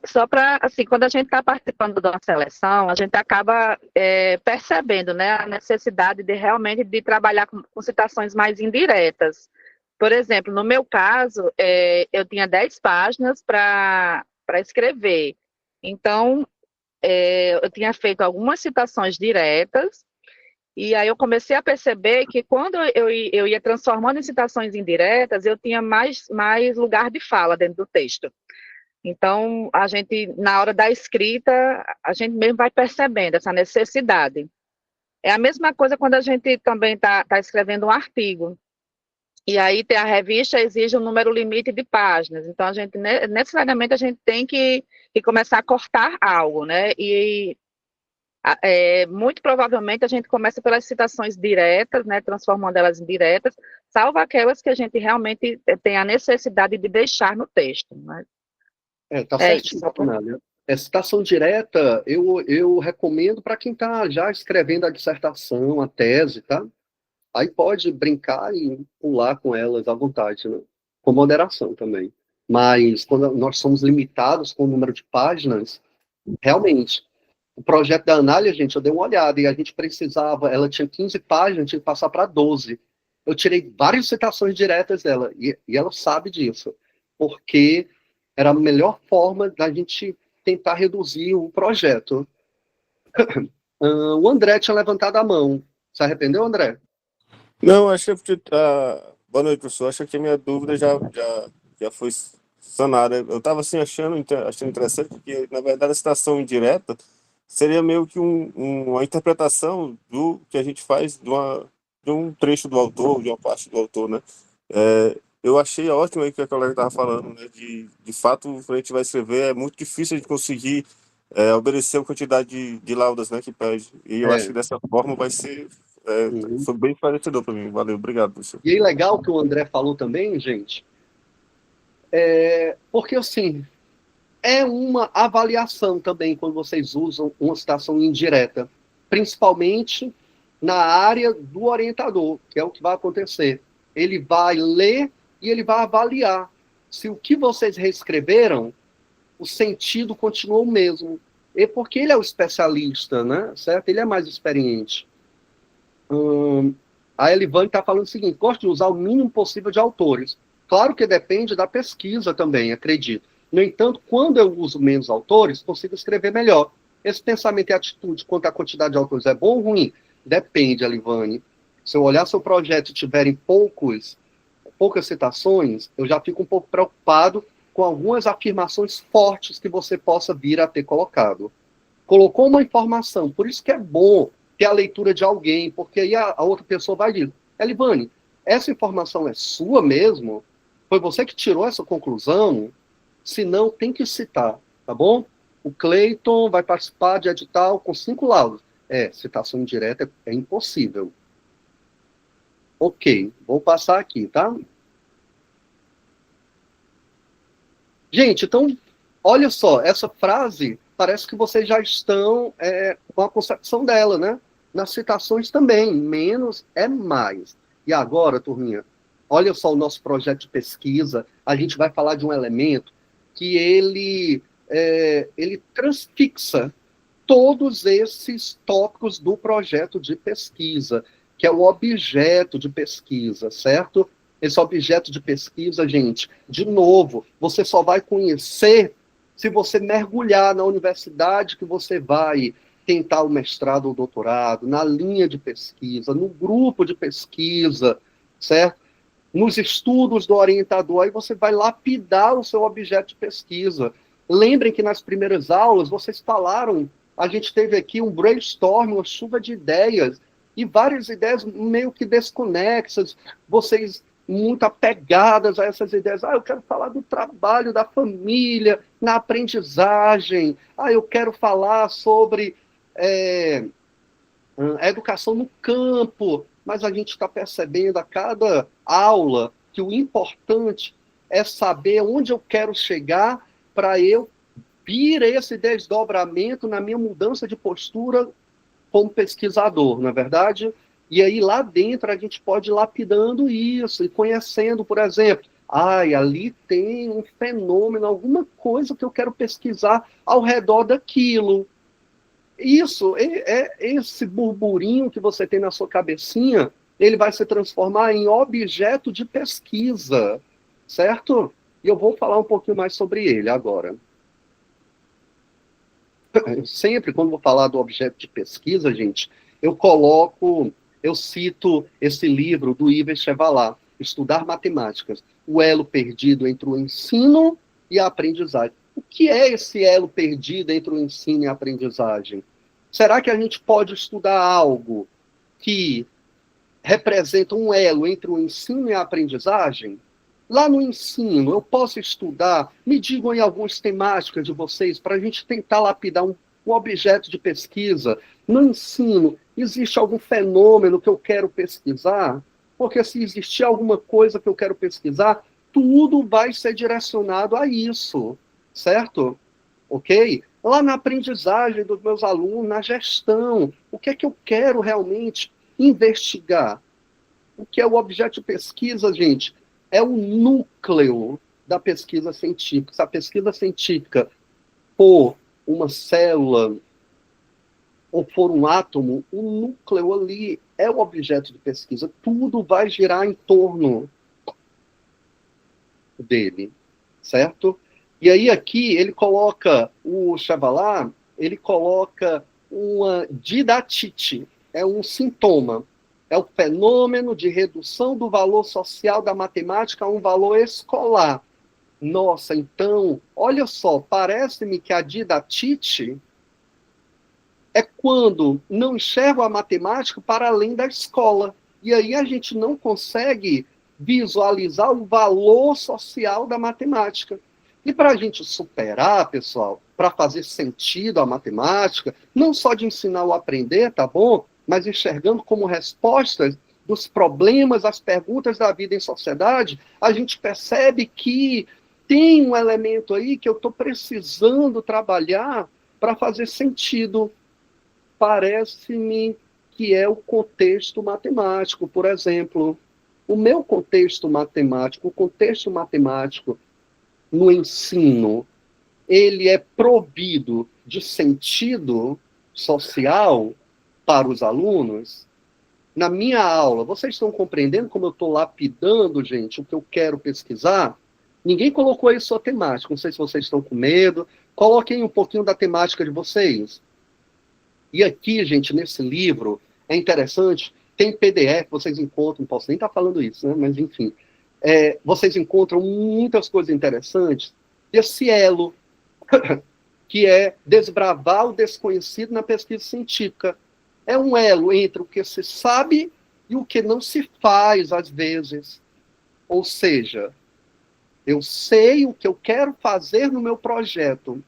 Só para, assim, quando a gente está participando de uma seleção, a gente acaba percebendo, né, a necessidade de realmente de trabalhar com citações mais indiretas. Por exemplo, no meu caso, eu tinha 10 páginas para escrever. Então, eu tinha feito algumas citações diretas, e aí eu comecei a perceber que quando eu ia transformando em citações indiretas, eu tinha mais lugar de fala dentro do texto. Então, a gente, na hora da escrita, a gente mesmo vai percebendo essa necessidade. É a mesma coisa quando a gente também está escrevendo um artigo. E aí a revista exige um número limite de páginas. Então, necessariamente, a gente tem que começar a cortar algo, né? E muito provavelmente a gente começa pelas citações diretas, né? Transformando elas em diretas, salvo aquelas que a gente realmente tem a necessidade de deixar no texto, né? Tá certinho, Anália. Citação direta, eu recomendo para quem está já escrevendo a dissertação, a tese, tá? Aí pode brincar e pular com elas à vontade, né? Com moderação também. Mas quando nós somos limitados com o número de páginas, realmente, o projeto da Anália, gente, eu dei uma olhada e a gente precisava, ela tinha 15 páginas, tinha que passar para 12. Eu tirei várias citações diretas dela e ela sabe disso, porque era a melhor forma da gente tentar reduzir o projeto. O André tinha levantado a mão. Se arrependeu, André? Não, acho que. Boa noite, professor. Acho que a minha dúvida já foi sanada. Eu estava assim, achando interessante que, na verdade, a citação indireta seria meio que uma interpretação do que a gente faz de um trecho do autor, de uma parte do autor, né? Eu achei ótimo aí que a colega estava falando, né? De fato, quando a gente vai escrever, é muito difícil a gente conseguir obedecer a quantidade de laudas, né, que pede. E eu acho que dessa forma vai ser. Foi bem esclarecedor para mim. Valeu, obrigado, professor. E aí, legal que o André falou também, gente, porque assim, é uma avaliação também quando vocês usam uma citação indireta, principalmente na área do orientador, que é o que vai acontecer. Ele vai ler e ele vai avaliar se o que vocês reescreveram, o sentido continuou o mesmo. E porque ele é o especialista, né? Certo? Ele é mais experiente. A Elivane está falando o seguinte: gosto de usar o mínimo possível de autores. Claro que depende da pesquisa também, acredito. No entanto, quando eu uso menos autores, consigo escrever melhor. Esse pensamento e atitude quanto à quantidade de autores é bom ou ruim? Depende, Elivane. Se eu olhar seu projeto e tiverem poucas citações, eu já fico um pouco preocupado com algumas afirmações fortes que você possa vir a ter colocado. Colocou uma informação, por isso que é bom ter a leitura de alguém, porque aí a outra pessoa vai dizer: Elivane, essa informação é sua mesmo? Foi você que tirou essa conclusão? Se não, tem que citar, tá bom? O Cleiton vai participar de edital com 5 laudos. Citação indireta é impossível. Ok, vou passar aqui, tá? Gente, então, olha só, essa frase, parece que vocês já estão com a concepção dela, né? Nas citações também, menos é mais. E agora, turminha, olha só o nosso projeto de pesquisa, a gente vai falar de um elemento que ele transfixa todos esses tópicos do projeto de pesquisa, que é o objeto de pesquisa, certo? Esse objeto de pesquisa, gente, de novo, você só vai conhecer se você mergulhar na universidade que você vai tentar o mestrado ou doutorado, na linha de pesquisa, no grupo de pesquisa, certo? Nos estudos do orientador, aí você vai lapidar o seu objeto de pesquisa. Lembrem que nas primeiras aulas vocês falaram, a gente teve aqui um brainstorm, uma chuva de ideias, e várias ideias meio que desconexas, vocês muito apegadas a essas ideias. Eu quero falar do trabalho da família, na aprendizagem. Eu quero falar sobre educação no campo. Mas a gente está percebendo a cada aula que o importante é saber onde eu quero chegar para eu vir esse desdobramento na minha mudança de postura como pesquisador, não é verdade? E aí lá dentro a gente pode ir lapidando isso e conhecendo, por exemplo, ali tem um fenômeno, alguma coisa que eu quero pesquisar ao redor daquilo. Isso, esse burburinho que você tem na sua cabecinha, ele vai se transformar em objeto de pesquisa, certo? E eu vou falar um pouquinho mais sobre ele agora. Sempre, quando vou falar do objeto de pesquisa, gente, eu cito esse livro do Yves Chevalat, Estudar Matemáticas, o elo perdido entre o ensino e a aprendizagem. O que é esse elo perdido entre o ensino e a aprendizagem? Será que a gente pode estudar algo que representa um elo entre o ensino e a aprendizagem? Lá no ensino, eu posso estudar, me digam aí algumas temáticas de vocês, para a gente tentar lapidar um objeto de pesquisa. No ensino, existe algum fenômeno que eu quero pesquisar? Porque se existir alguma coisa que eu quero pesquisar, tudo vai ser direcionado a isso, certo? Ok? Lá na aprendizagem dos meus alunos, na gestão, o que é que eu quero realmente investigar? O que é o objeto de pesquisa, gente? É o núcleo da pesquisa científica. Se a pesquisa científica for uma célula ou for um átomo, o núcleo ali é o objeto de pesquisa. Tudo vai girar em torno dele, certo? E aí aqui ele coloca, o Chevalat, ele coloca uma didatite, é um sintoma. é o fenômeno de redução do valor social da matemática a um valor escolar. Nossa, então, olha só, parece-me que a didatite é quando não enxergo a matemática para além da escola. E aí a gente não consegue visualizar o valor social da matemática. E para a gente superar, pessoal, para fazer sentido a matemática, não só de ensinar ou aprender, tá bom? Mas enxergando como respostas dos problemas, as perguntas da vida em sociedade, a gente percebe que tem um elemento aí que eu estou precisando trabalhar para fazer sentido. Parece-me que é o contexto matemático, por exemplo. O meu contexto matemático, o contexto matemático no ensino, ele é provido de sentido social para os alunos? Na minha aula, vocês estão compreendendo como eu estou lapidando, gente, o que eu quero pesquisar? Ninguém colocou aí sua temática, não sei se vocês estão com medo. Coloquem um pouquinho da temática de vocês. E aqui, gente, nesse livro, é interessante, tem PDF, vocês encontram, não posso nem estar falando isso, né? Mas enfim, vocês encontram muitas coisas interessantes desse elo, que é desbravar o desconhecido na pesquisa científica. É um elo entre o que se sabe e o que não se faz, às vezes. Ou seja, eu sei o que eu quero fazer no meu projeto,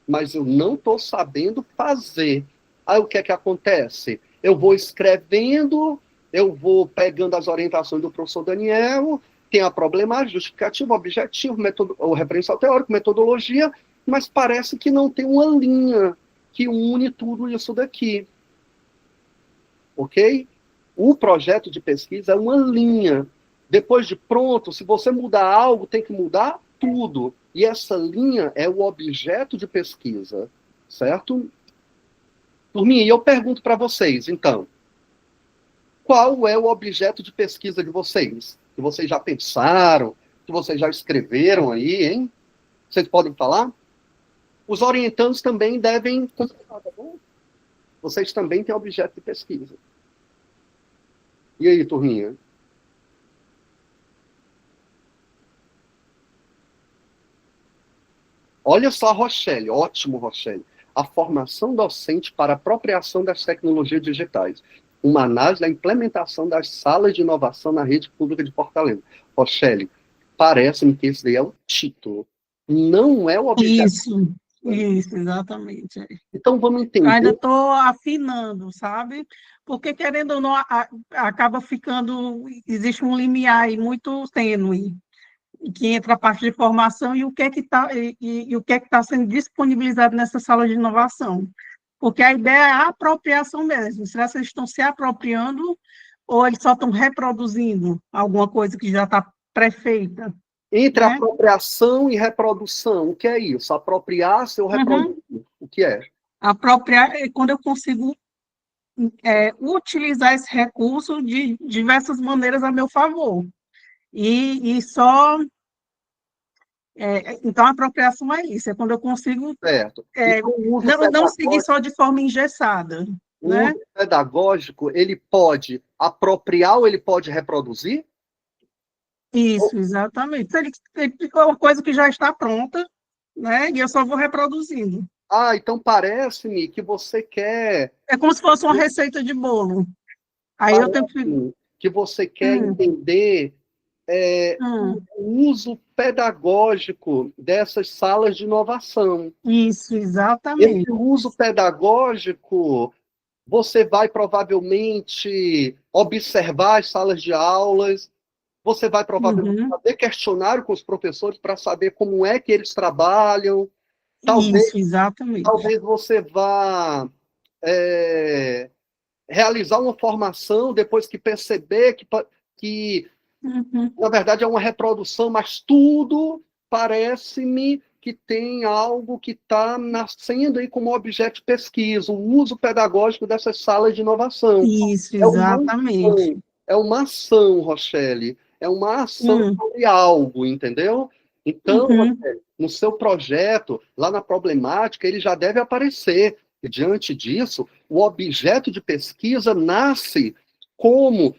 mas eu não estou sabendo fazer. Aí o que é que acontece? Eu vou escrevendo, eu vou pegando as orientações do professor Daniel, tem a problemática, justificativa, objetivo, o referencial teórico, metodologia, mas parece que não tem uma linha que une tudo isso daqui. Ok? O projeto de pesquisa é uma linha. Depois de pronto, se você mudar algo, tem que mudar tudo. E essa linha é o objeto de pesquisa, certo? Turminha, e eu pergunto para vocês, então, qual é o objeto de pesquisa de vocês? Que vocês já pensaram, que vocês já escreveram aí, hein? Vocês podem falar? Os orientandos também devem... Vocês também têm objeto de pesquisa. E aí, turminha? Olha só, Rochelle, ótimo, Rochelle. A formação docente para apropriação das tecnologias digitais. Uma análise da implementação das salas de inovação na rede pública de Fortaleza. Rochelle, parece-me que esse daí é o título. Não é o objeto. Isso, exatamente. Então, vamos entender. Eu ainda estou afinando, sabe? Porque, querendo ou não, acaba ficando... Existe um limiar aí muito tênue, que entra a parte de formação e o que é que está sendo disponibilizado nessa sala de inovação. Porque a ideia é a apropriação mesmo. Será que eles estão se apropriando ou eles só estão reproduzindo alguma coisa que já está pré-feita? Entre apropriação e reprodução, o que é isso? Apropriar-se ou reproduzir? O que é? Apropriar é quando eu consigo utilizar esse recurso de diversas maneiras a meu favor. E só... então, a apropriação é isso, é quando eu consigo não seguir só de forma engessada. O né? uso pedagógico, ele pode apropriar ou ele pode reproduzir? Isso, exatamente. Ele é uma coisa que já está pronta, né? E eu só vou reproduzindo. Ah, então parece-me que você quer... É como se fosse uma receita de bolo. Aí eu tenho que você quer entender o uso pedagógico dessas salas de inovação. Isso, exatamente. Esse uso pedagógico, você vai provavelmente observar as salas de aulas, você vai provavelmente fazer questionário com os professores para saber como é que eles trabalham. Talvez, isso, exatamente. Talvez você vá realizar uma formação depois que perceber que na verdade, é uma reprodução, mas tudo parece-me que tem algo que está nascendo aí como objeto de pesquisa, o uso pedagógico dessas salas de inovação. Isso, exatamente. É uma ação, Rochelle, é uma ação sobre algo, entendeu? Então, Rochelle, no seu projeto, lá na problemática, ele já deve aparecer. E, diante disso, o objeto de pesquisa nasce como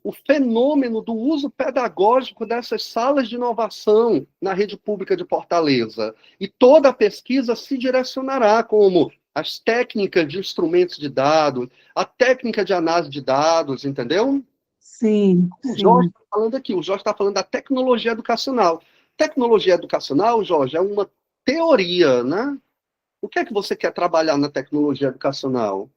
o fenômeno do uso pedagógico dessas salas de inovação na rede pública de Fortaleza. E toda a pesquisa se direcionará como as técnicas de instrumentos de dados, a técnica de análise de dados, entendeu? Sim, O sim. Jorge está falando aqui, o Jorge está falando da tecnologia educacional. Tecnologia educacional, Jorge, é uma teoria, né? O que é que você quer trabalhar na tecnologia educacional?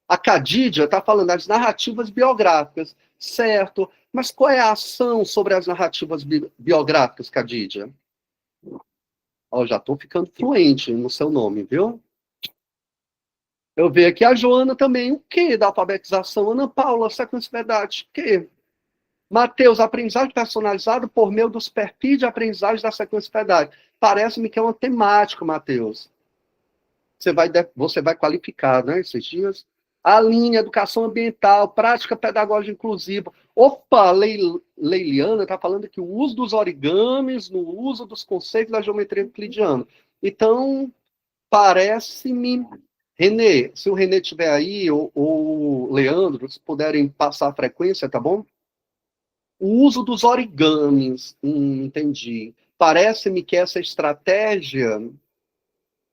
A Khadija está falando das narrativas biográficas, certo? Mas qual é a ação sobre as narrativas biográficas, Khadija? Ó, já estou ficando fluente no seu nome, viu? Eu vejo aqui a Joana também. O que da alfabetização? Ana Paula, sequencialidade. O que? Mateus, aprendizagem personalizada por meio dos perfis de aprendizagem da sequencialidade. Parece-me que é uma temática, Mateus. Você vai qualificar, né, esses dias? Aline, educação ambiental, prática pedagógica inclusiva. Opa, Leiliana está falando que o uso dos origamis no uso dos conceitos da geometria euclidiana. Então, parece-me... Renê, se o Renê estiver aí, ou o Leandro, se puderem passar a frequência, tá bom? O uso dos origamis, entendi. Parece-me que essa estratégia,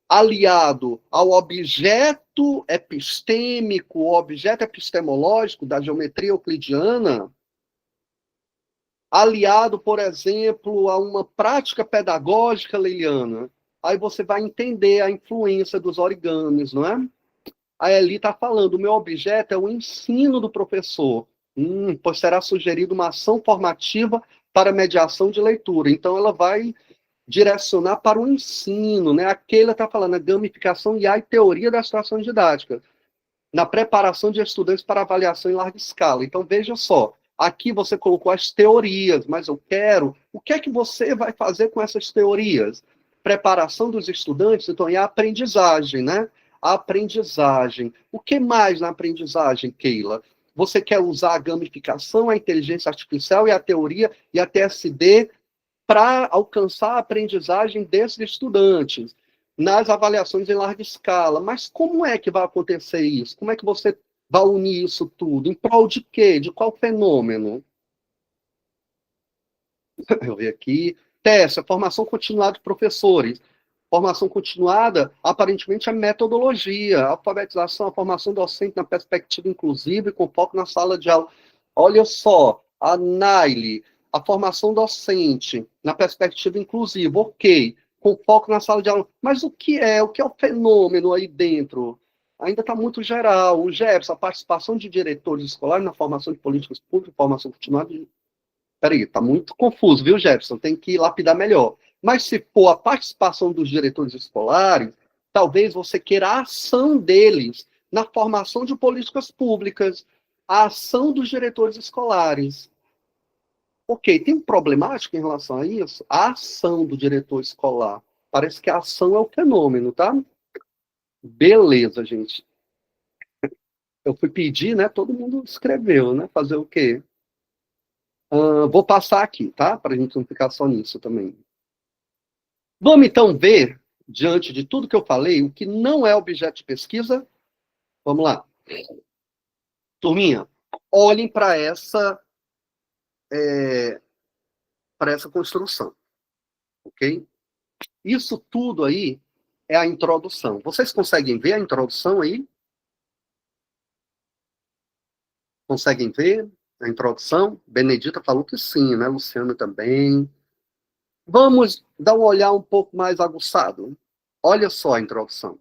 aliado ao objeto epistêmico, o objeto epistemológico da geometria euclidiana, aliado, por exemplo, a uma prática pedagógica leiliana, aí você vai entender a influência dos origamis, não é? A Eli está falando, o meu objeto é o ensino do professor, pois será sugerida uma ação formativa para mediação de leitura. Então, ela vai direcionar para o ensino, né? A Keila está falando, a gamificação e a teoria da situação didática, na preparação de estudantes para avaliação em larga escala. Então, veja só, aqui você colocou as teorias, mas eu quero... O que é que você vai fazer com essas teorias? Preparação dos estudantes, então, é a aprendizagem, né? A aprendizagem. O que mais na aprendizagem, Keila? Você quer usar a gamificação, a inteligência artificial e a teoria e a TSD para alcançar a aprendizagem desses estudantes nas avaliações em larga escala. Mas como é que vai acontecer isso? Como é que você vai unir isso tudo? Em prol de quê? De qual fenômeno? Eu vi aqui. Teste, a formação continuada de professores. Formação continuada, aparentemente, é metodologia. A alfabetização, a formação docente na perspectiva inclusiva e com foco na sala de aula. Olha só, a Naile, a formação docente na perspectiva inclusiva, ok, com foco na sala de aula. Mas o que é o fenômeno aí dentro? Ainda está muito geral. O Jefferson, a participação de diretores escolares na formação de políticas públicas, formação continuada. Peraí, está muito confuso, viu, Jefferson? Tem que lapidar melhor. Mas se for a participação dos diretores escolares, talvez você queira a ação deles na formação de políticas públicas, a ação dos diretores escolares. Ok, tem problemática em relação a isso? A ação do diretor escolar. Parece que a ação é o fenômeno, tá? Beleza, gente. Eu fui pedir, né? Todo mundo escreveu, né? Fazer o quê? Vou passar aqui, tá? Para a gente não ficar só nisso também. Vamos, então, ver, diante de tudo que eu falei, o que não é objeto de pesquisa. Vamos lá. Turminha, olhem para essa construção, ok? Isso tudo aí é a introdução. Vocês conseguem ver a introdução aí? Conseguem ver a introdução? Benedita falou que sim, né? Luciana também. Vamos dar um olhar um pouco mais aguçado. Olha só a introdução.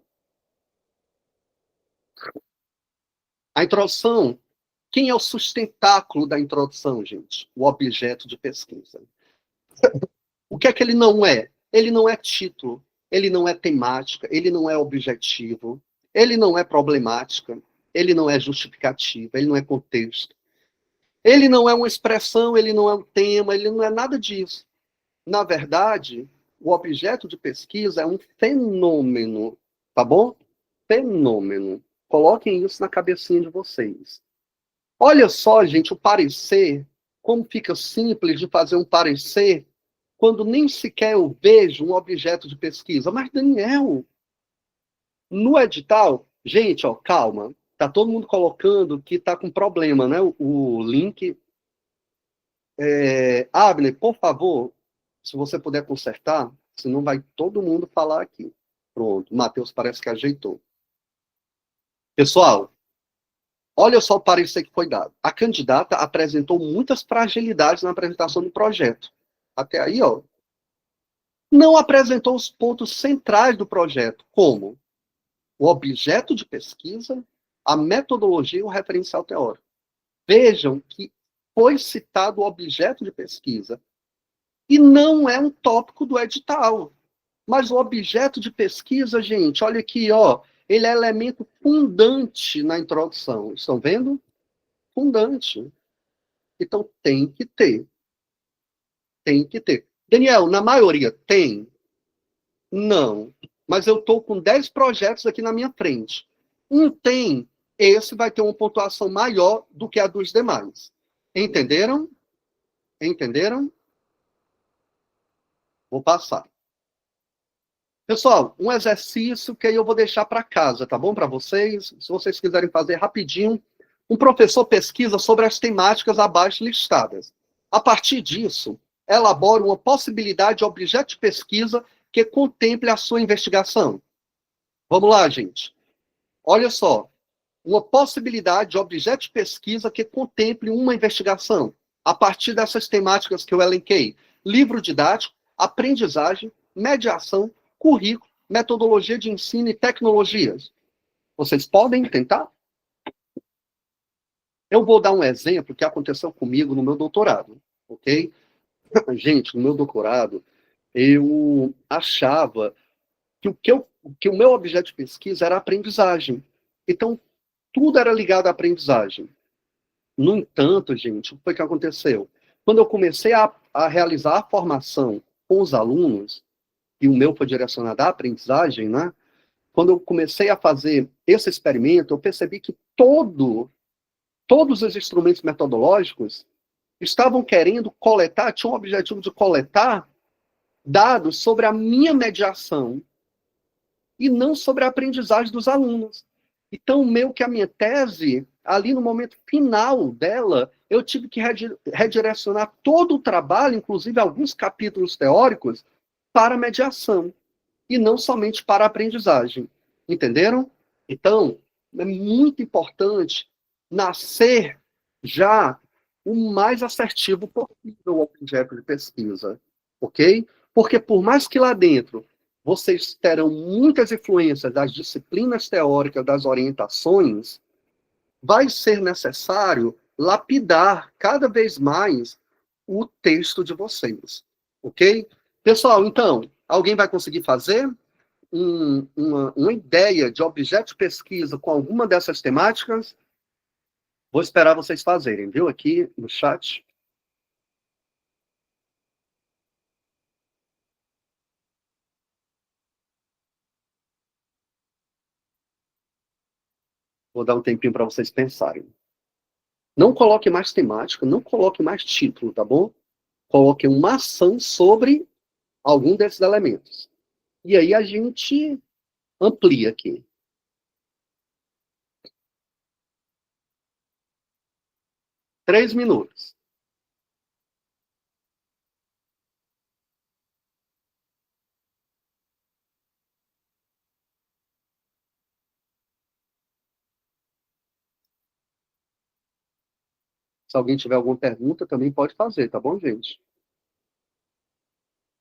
A introdução, quem é o sustentáculo da introdução, gente? O objeto de pesquisa. O que é que ele não é? Ele não é título, ele não é temática, ele não é objetivo, ele não é problemática, ele não é justificativa, ele não é contexto. Ele não é uma expressão, ele não é um tema, ele não é nada disso. Na verdade, o objeto de pesquisa é um fenômeno, tá bom? Fenômeno. Coloquem isso na cabecinha de vocês. Olha só, gente, o parecer, como fica simples de fazer um parecer, quando nem sequer eu vejo um objeto de pesquisa. Mas, Daniel, no edital, gente, ó, calma, Tá todo mundo colocando que tá com problema, né? O link. Abner, por favor, se você puder consertar, senão vai todo mundo falar aqui. Pronto, o Matheus parece que ajeitou. Pessoal, olha só o parecer que foi dado. A candidata apresentou muitas fragilidades na apresentação do projeto. Até aí, ó. Não apresentou os pontos centrais do projeto, como o objeto de pesquisa, a metodologia e o referencial teórico. Vejam que foi citado o objeto de pesquisa e não é um tópico do edital. Mas o objeto de pesquisa, gente, olha aqui, ó, ele é elemento fundante na introdução. Estão vendo? Fundante. Então tem que ter. Tem que ter. Daniel, na maioria tem? Não. Mas eu estou com 10 projetos aqui na minha frente. Um tem, esse vai ter uma pontuação maior do que a dos demais. Entenderam? Entenderam? Vou passar. Pessoal, um exercício que aí eu vou deixar para casa, tá bom para vocês? Se vocês quiserem fazer rapidinho, um professor pesquisa sobre as temáticas abaixo listadas. A partir disso, elabora uma possibilidade de objeto de pesquisa que contemple a sua investigação. Vamos lá, gente. Olha só. Uma possibilidade de objeto de pesquisa que contemple uma investigação. A partir dessas temáticas que eu elenquei. Livro didático, aprendizagem, mediação, currículo, metodologia de ensino e tecnologias. Vocês podem tentar? Eu vou dar um exemplo que aconteceu comigo no meu doutorado, ok? Gente, no meu doutorado, eu achava que o meu objeto de pesquisa era a aprendizagem. Então, tudo era ligado à aprendizagem. No entanto, gente, o que foi que aconteceu? Quando eu comecei a realizar a formação com os alunos, e o meu foi direcionado à aprendizagem, né? Quando eu comecei a fazer esse experimento, eu percebi que todos os instrumentos metodológicos estavam querendo coletar, tinham o objetivo de coletar dados sobre a minha mediação e não sobre a aprendizagem dos alunos. Então, meio que a minha tese, ali no momento final dela, eu tive que redirecionar todo o trabalho, inclusive alguns capítulos teóricos, para a mediação, e não somente para a aprendizagem. Entenderam? Então, é muito importante nascer já o mais assertivo possível o objeto de pesquisa, ok? Porque por mais que lá dentro vocês terão muitas influências das disciplinas teóricas, das orientações, vai ser necessário lapidar cada vez mais o texto de vocês, ok? Pessoal, então, alguém vai conseguir fazer uma ideia de objeto de pesquisa com alguma dessas temáticas? Vou esperar vocês fazerem, viu? Aqui no chat. Vou dar um tempinho para vocês pensarem. Não coloque mais temática, não coloque mais título, tá bom? Coloque uma ação sobre algum desses elementos. E aí a gente amplia aqui. Três minutos. Se alguém tiver alguma pergunta, também pode fazer, tá bom, gente?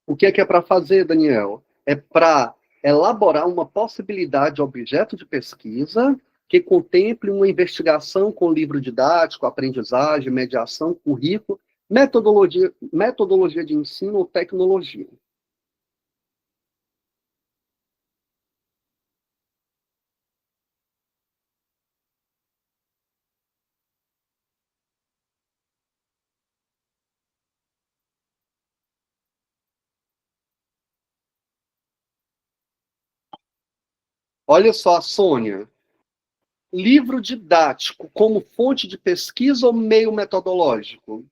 O que é para fazer, Daniel? É para elaborar uma possibilidade de objeto de pesquisa que contemple uma investigação com livro didático, aprendizagem, mediação, currículo, metodologia de ensino ou tecnologia. Olha só, Sônia. Livro didático como fonte de pesquisa ou meio metodológico?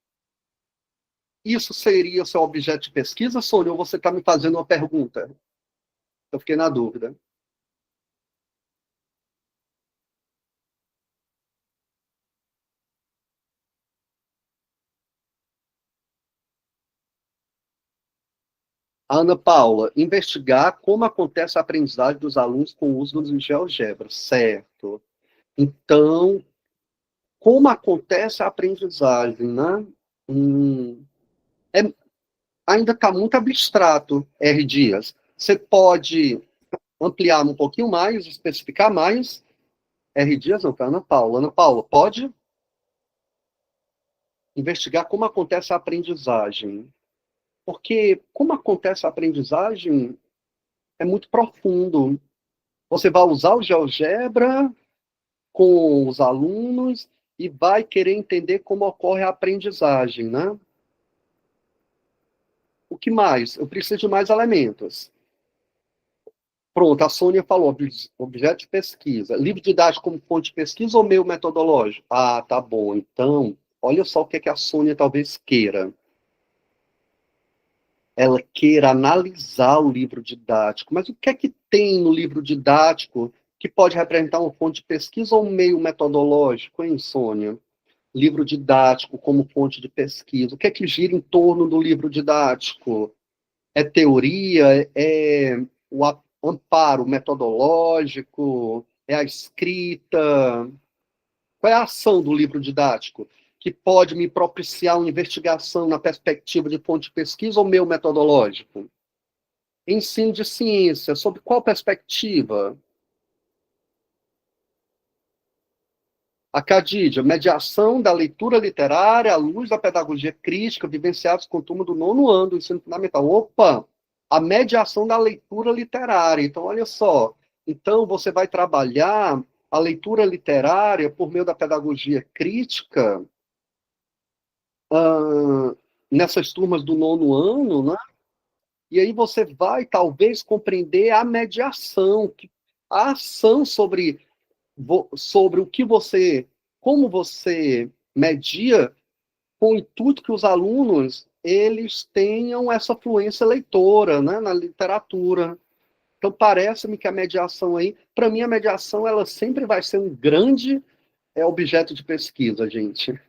Isso seria o seu objeto de pesquisa, Sônia, ou você está me fazendo uma pergunta? Eu fiquei na dúvida. Ana Paula, investigar como acontece a aprendizagem dos alunos com o uso do GeoGebra. Certo. Então, como acontece a aprendizagem, né? Ainda está muito abstrato, R. Dias. Você pode ampliar um pouquinho mais, especificar mais? R. Dias não, para Ana Paula. Ana Paula, pode investigar como acontece a aprendizagem. Porque como acontece a aprendizagem é muito profundo. Você vai usar o GeoGebra com os alunos e vai querer entender como ocorre a aprendizagem, né? O que mais? Eu preciso de mais elementos. Pronto, a Sônia falou, objeto de pesquisa. Livro didático como fonte de pesquisa ou meio metodológico? Ah, tá bom. Então, olha só o que a Sônia talvez queira. Ela queira analisar o livro didático. Mas o que é que tem no livro didático que pode representar uma fonte de pesquisa ou um meio metodológico, hein, Sônia? Livro didático como fonte de pesquisa. O que é que gira em torno do livro didático? É teoria? É o amparo metodológico? É a escrita? Qual é a ação do livro didático que pode me propiciar uma investigação na perspectiva de fonte de pesquisa ou meio metodológico? Ensino de ciência, sob qual perspectiva? A Cadídia, mediação da leitura literária à luz da pedagogia crítica, vivenciados com turma do 9º ano do ensino fundamental. Opa! A mediação da leitura literária. Então, olha só. Então, você vai trabalhar a leitura literária por meio da pedagogia crítica nessas turmas do 9º ano, né? E aí você vai, talvez, compreender a mediação, a ação sobre o que você, como você media, com o intuito que os alunos, eles tenham essa fluência leitora, né, na literatura. Então, parece-me que a mediação aí, para mim, a mediação, ela sempre vai ser um grande objeto de pesquisa, gente.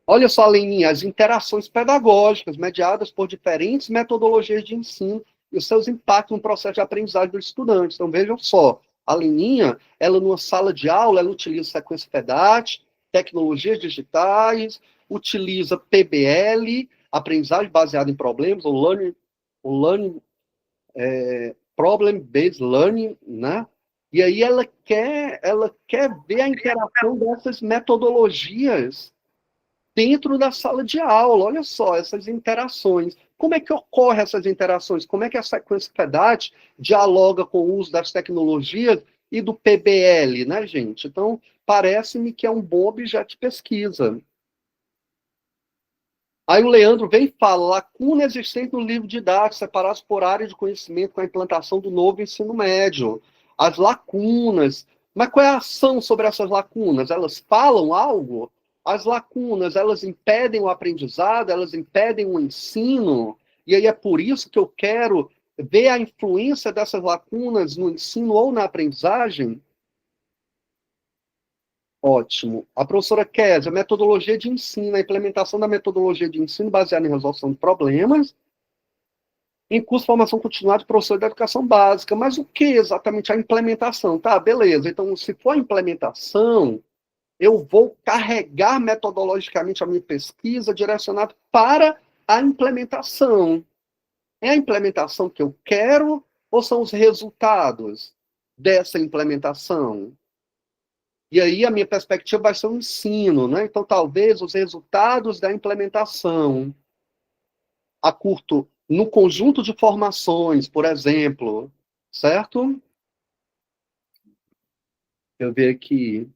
Olha só, Leninha, as interações pedagógicas mediadas por diferentes metodologias de ensino e os seus impactos no processo de aprendizagem dos estudantes. Então, vejam só, a Leninha, ela numa sala de aula, ela utiliza sequência PEDAT, tecnologias digitais, utiliza PBL, aprendizagem baseada em problemas, ou learning problem-based learning, né? E aí ela quer ver a interação dessas metodologias dentro da sala de aula. Olha só, essas interações. Como é que ocorrem essas interações? Como é que a sequência PEDAT dialoga com o uso das tecnologias e do PBL, né, gente? Então, parece-me que é um bom objeto de pesquisa. Aí o Leandro vem e fala, lacuna existente no livro didático, separados por área de conhecimento com a implantação do novo ensino médio. As lacunas. Mas qual é a ação sobre essas lacunas? Elas falam algo? As lacunas, elas impedem o aprendizado, elas impedem o ensino, e aí é por isso que eu quero ver a influência dessas lacunas no ensino ou na aprendizagem. Ótimo. A professora Kézia, metodologia de ensino, a implementação da metodologia de ensino baseada em resolução de problemas, em curso de formação continuada de professor da educação básica. Mas o que exatamente a implementação? Tá, beleza. Então, se for a implementação, eu vou carregar metodologicamente a minha pesquisa direcionada para a implementação. É a implementação que eu quero ou são os resultados dessa implementação? E aí a minha perspectiva vai ser o ensino, né? Então, talvez os resultados da implementação a curto, no conjunto de formações, por exemplo, certo? Eu ver aqui.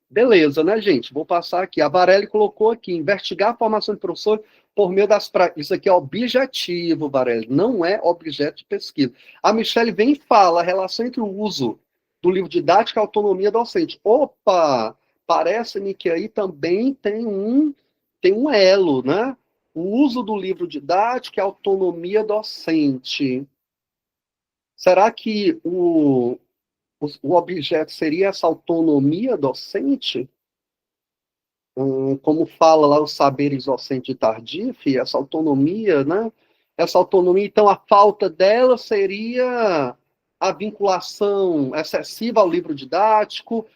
Beleza, né, gente? Vou passar aqui. A Varelli colocou aqui, investigar a formação de professores por meio das práticas. Isso aqui é objetivo, Varelli, não é objeto de pesquisa. A Michelle vem e fala a relação entre o uso do livro didático e a autonomia docente. Opa! Parece-me que aí também tem um elo, né? O uso do livro didático e a autonomia docente. Será que o objeto seria essa autonomia docente? Como fala lá os saberes docentes de Tardif, essa autonomia, né? essa autonomia, então a falta dela seria a vinculação excessiva ao livro didático,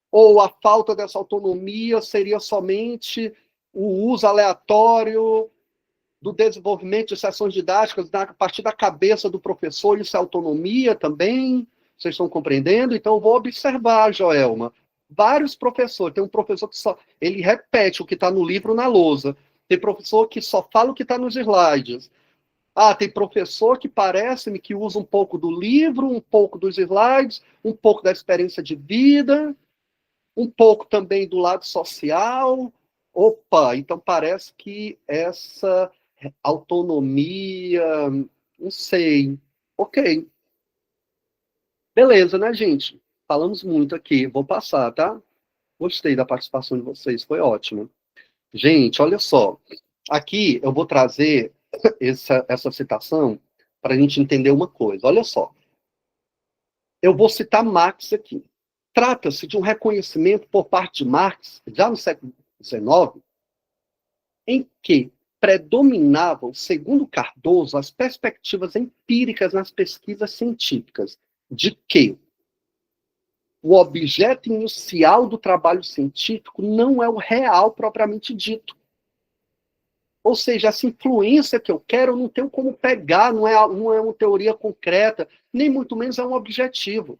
ou a falta dessa autonomia seria somente o uso aleatório do desenvolvimento de sessões didáticas a partir da cabeça do professor, isso é autonomia também? Vocês estão compreendendo? Então, eu vou observar, Joelma, vários professores, tem um professor que só, ele repete o que está no livro na lousa, tem professor que só fala o que está nos slides, tem professor que parece-me que usa um pouco do livro, um pouco dos slides, um pouco da experiência de vida, um pouco também do lado social. Opa, então parece que essa autonomia, não sei. Ok. Beleza, né, gente? Falamos muito aqui. Vou passar, tá? Gostei da participação de vocês, foi ótimo. Gente, olha só. Aqui eu vou trazer essa citação para a gente entender uma coisa. Olha só. Eu vou citar Marx aqui. Trata-se de um reconhecimento por parte de Marx, já no século XIX, em que predominavam, segundo Cardoso, as perspectivas empíricas nas pesquisas científicas, de que o objeto inicial do trabalho científico não é o real propriamente dito. Ou seja, essa influência que eu quero, eu não tenho como pegar, não é uma teoria concreta, nem muito menos é um objetivo.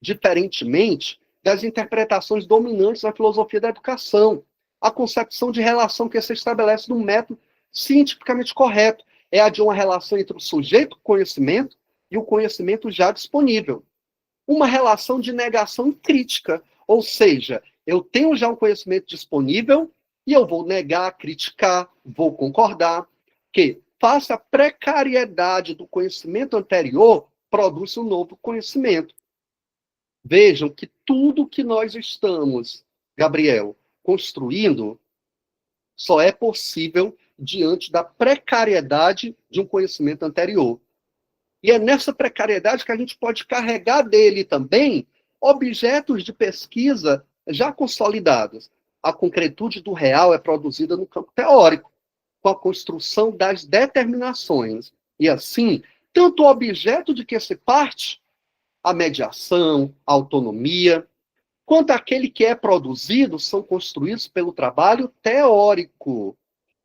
Diferentemente das interpretações dominantes na filosofia da educação, a concepção de relação que se estabelece no método cientificamente correto é a de uma relação entre o sujeito com conhecimento e o conhecimento já disponível. Uma relação de negação e crítica, ou seja, eu tenho já um conhecimento disponível e eu vou negar, criticar, vou concordar que, face à precariedade do conhecimento anterior, produz um novo conhecimento. Vejam que tudo que nós estamos, Gabriel, construindo, só é possível diante da precariedade de um conhecimento anterior. E é nessa precariedade que a gente pode carregar dele também objetos de pesquisa já consolidados. A concretude do real é produzida no campo teórico, com a construção das determinações. E assim, tanto o objeto de que se parte, a mediação, a autonomia, quanto aquele que é produzido, são construídos pelo trabalho teórico.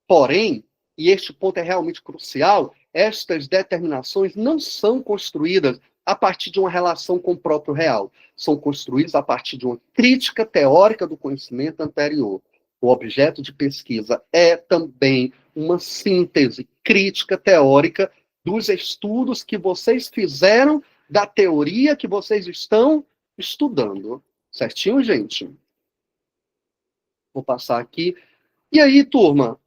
Porém, e este ponto é realmente crucial, estas determinações não são construídas a partir de uma relação com o próprio real. São construídas a partir de uma crítica teórica do conhecimento anterior. O objeto de pesquisa é também uma síntese crítica teórica dos estudos que vocês fizeram da teoria que vocês estão estudando. Certinho, gente? Vou passar aqui. E aí, turma?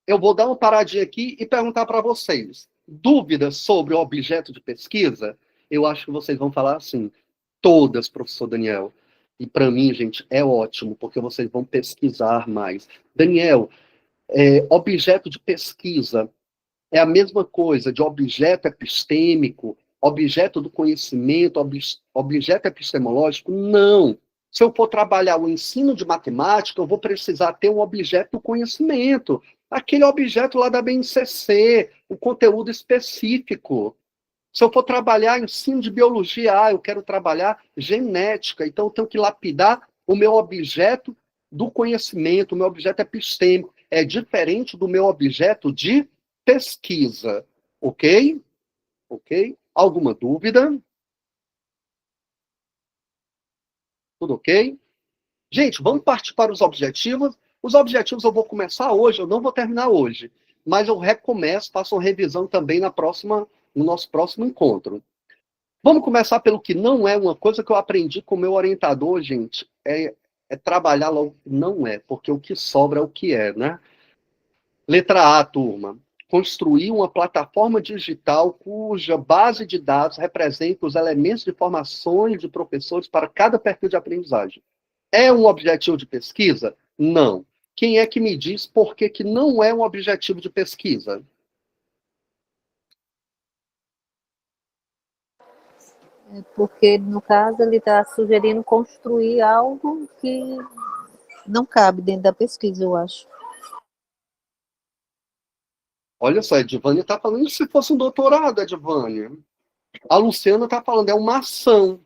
Eu vou dar uma paradinha aqui e perguntar para vocês. Dúvidas sobre o objeto de pesquisa? Eu acho que vocês vão falar assim. Todas, professor Daniel. E para mim, gente, é ótimo, porque vocês vão pesquisar mais. Daniel, objeto de pesquisa é a mesma coisa de objeto epistêmico, objeto do conhecimento, objeto epistemológico? Não. Se eu for trabalhar o ensino de matemática, eu vou precisar ter um objeto do conhecimento. Aquele objeto lá da BNCC, o conteúdo específico. Se eu for trabalhar ensino de biologia, eu quero trabalhar genética, então eu tenho que lapidar o meu objeto do conhecimento, o meu objeto epistêmico. É diferente do meu objeto de pesquisa. Ok? Ok? Alguma dúvida? Tudo ok? Gente, vamos partir para os objetivos. Os objetivos eu vou começar hoje, eu não vou terminar hoje, mas eu recomeço, faço uma revisão também no nosso próximo encontro. Vamos começar pelo que não é uma coisa que eu aprendi com o meu orientador, gente, é trabalhar logo que não é, porque o que sobra é o que é, né? Letra A, turma. Construir uma plataforma digital cuja base de dados representa os elementos de formações de professores para cada perfil de aprendizagem. É um objetivo de pesquisa? Não. Quem é que me diz por que não é um objetivo de pesquisa? Porque, no caso, ele está sugerindo construir algo que não cabe dentro da pesquisa, eu acho. Olha só, a Edvânia está falando se fosse um doutorado, Edvânia. A Luciana está falando, é uma ação.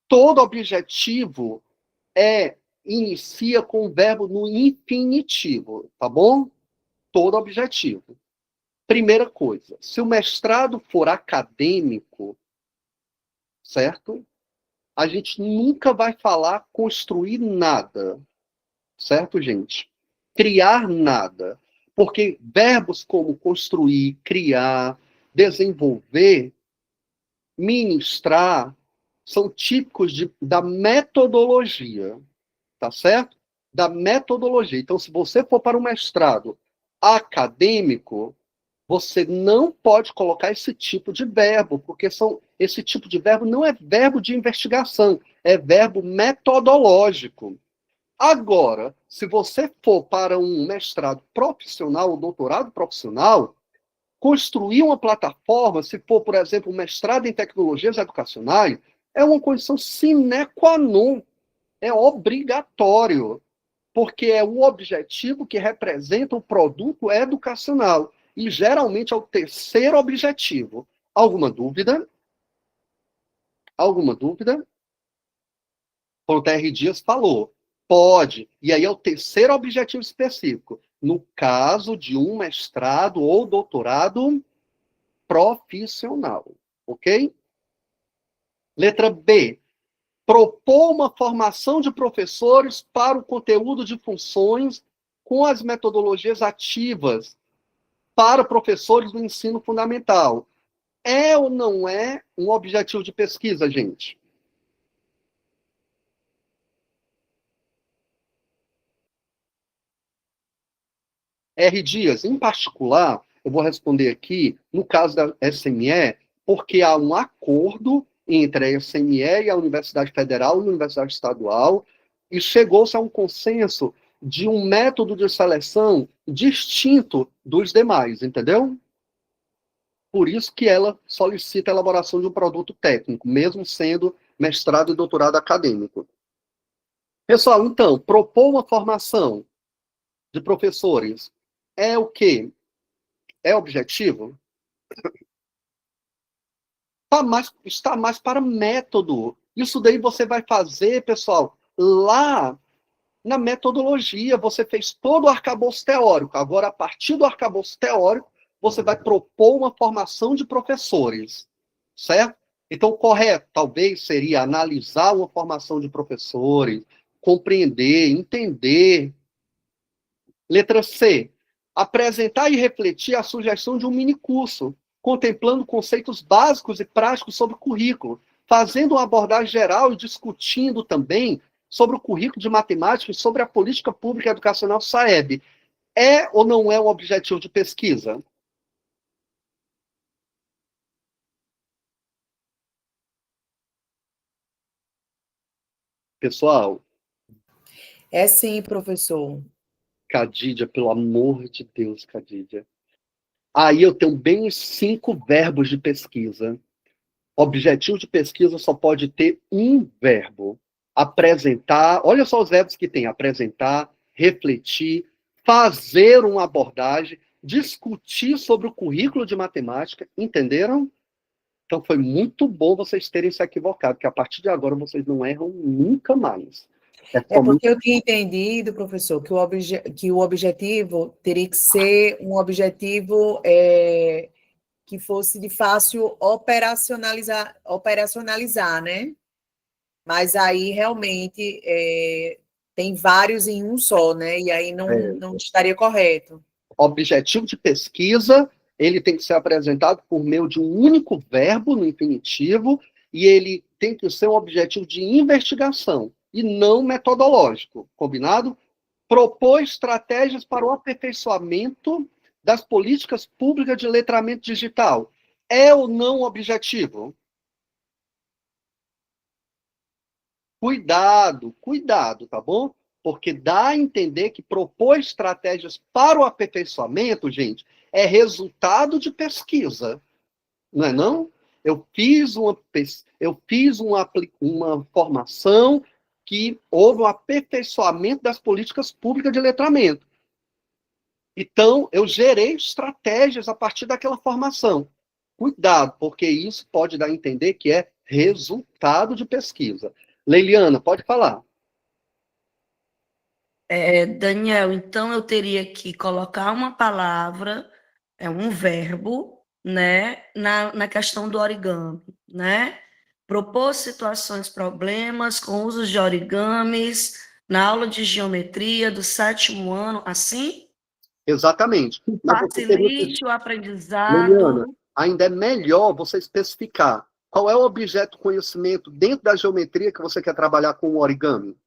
Todo objetivo inicia com o verbo no infinitivo, tá bom? Todo objetivo. Primeira coisa, se o mestrado for acadêmico, certo? A gente nunca vai falar construir nada, certo, gente? Criar nada. Porque verbos como construir, criar, desenvolver, ministrar, são típicos da metodologia, tá certo? Da metodologia. Então, se você for para um mestrado acadêmico, você não pode colocar esse tipo de verbo, porque esse tipo de verbo não é verbo de investigação, é verbo metodológico. Agora, se você for para um mestrado profissional ou doutorado profissional, construir uma plataforma, se for, por exemplo, um mestrado em tecnologias educacionais, é uma condição sine qua non, é obrigatório, porque é o objetivo que representa o produto educacional, e geralmente é o terceiro objetivo. Alguma dúvida? Alguma dúvida? Como o R. Dias falou, pode, e aí é o terceiro objetivo específico, no caso de um mestrado ou doutorado profissional, ok? Letra B, propor uma formação de professores para o conteúdo de funções com as metodologias ativas para professores do ensino fundamental. É ou não é um objetivo de pesquisa, gente? R. Dias, em particular, eu vou responder aqui, no caso da SME, porque há um acordo entre a SME e a Universidade Federal e a Universidade Estadual, e chegou-se a um consenso de um método de seleção distinto dos demais, entendeu? Por isso que ela solicita a elaboração de um produto técnico, mesmo sendo mestrado e doutorado acadêmico. Pessoal, então, propor uma formação de professores é o quê? É objetivo? Está mais para método. Isso daí você vai fazer, pessoal, lá na metodologia. Você fez todo o arcabouço teórico. Agora, a partir do arcabouço teórico, você vai propor uma formação de professores. Certo? Então, o correto, talvez, seria analisar uma formação de professores, compreender, entender. Letra C. Apresentar e refletir a sugestão de um minicurso, contemplando conceitos básicos e práticos sobre o currículo, fazendo uma abordagem geral e discutindo também sobre o currículo de matemática e sobre a política pública educacional SAEB. É ou não é um objetivo de pesquisa? Pessoal, É sim, professor. Cadídia, pelo amor de Deus, Cadídia. Aí eu tenho bem os 5 verbos de pesquisa. Objetivo de pesquisa só pode ter um verbo. Apresentar, olha só os verbos que tem. Apresentar, refletir, fazer uma abordagem, discutir sobre o currículo de matemática. Entenderam? Então foi muito bom vocês terem se equivocado, que a partir de agora vocês não erram nunca mais. É porque eu tinha entendido, professor, que o objetivo teria que ser um objetivo que fosse de fácil operacionalizar, né? Mas aí, realmente, tem vários em um só, né? E aí não estaria correto. Objetivo de pesquisa, ele tem que ser apresentado por meio de um único verbo no infinitivo, e ele tem que ser um objetivo de investigação, e não metodológico, combinado? Propor estratégias para o aperfeiçoamento das políticas públicas de letramento digital. É ou não objetivo? Cuidado, tá bom? Porque dá a entender que propor estratégias para o aperfeiçoamento, gente, é resultado de pesquisa. Não é não? Eu fiz uma formação que houve um aperfeiçoamento das políticas públicas de letramento. Então, eu gerei estratégias a partir daquela formação. Cuidado, porque isso pode dar a entender que é resultado de pesquisa. Leiliana, pode falar. Daniel, então eu teria que colocar uma palavra, um verbo, né, na questão do origami, né? Propor situações, problemas com usos de origamis na aula de geometria do 7º ano, assim? Exatamente. Mas você teria que... Facilite o Leiliana, aprendizado. ainda é melhor você especificar qual é o objeto conhecimento dentro da geometria que você quer trabalhar com o origami,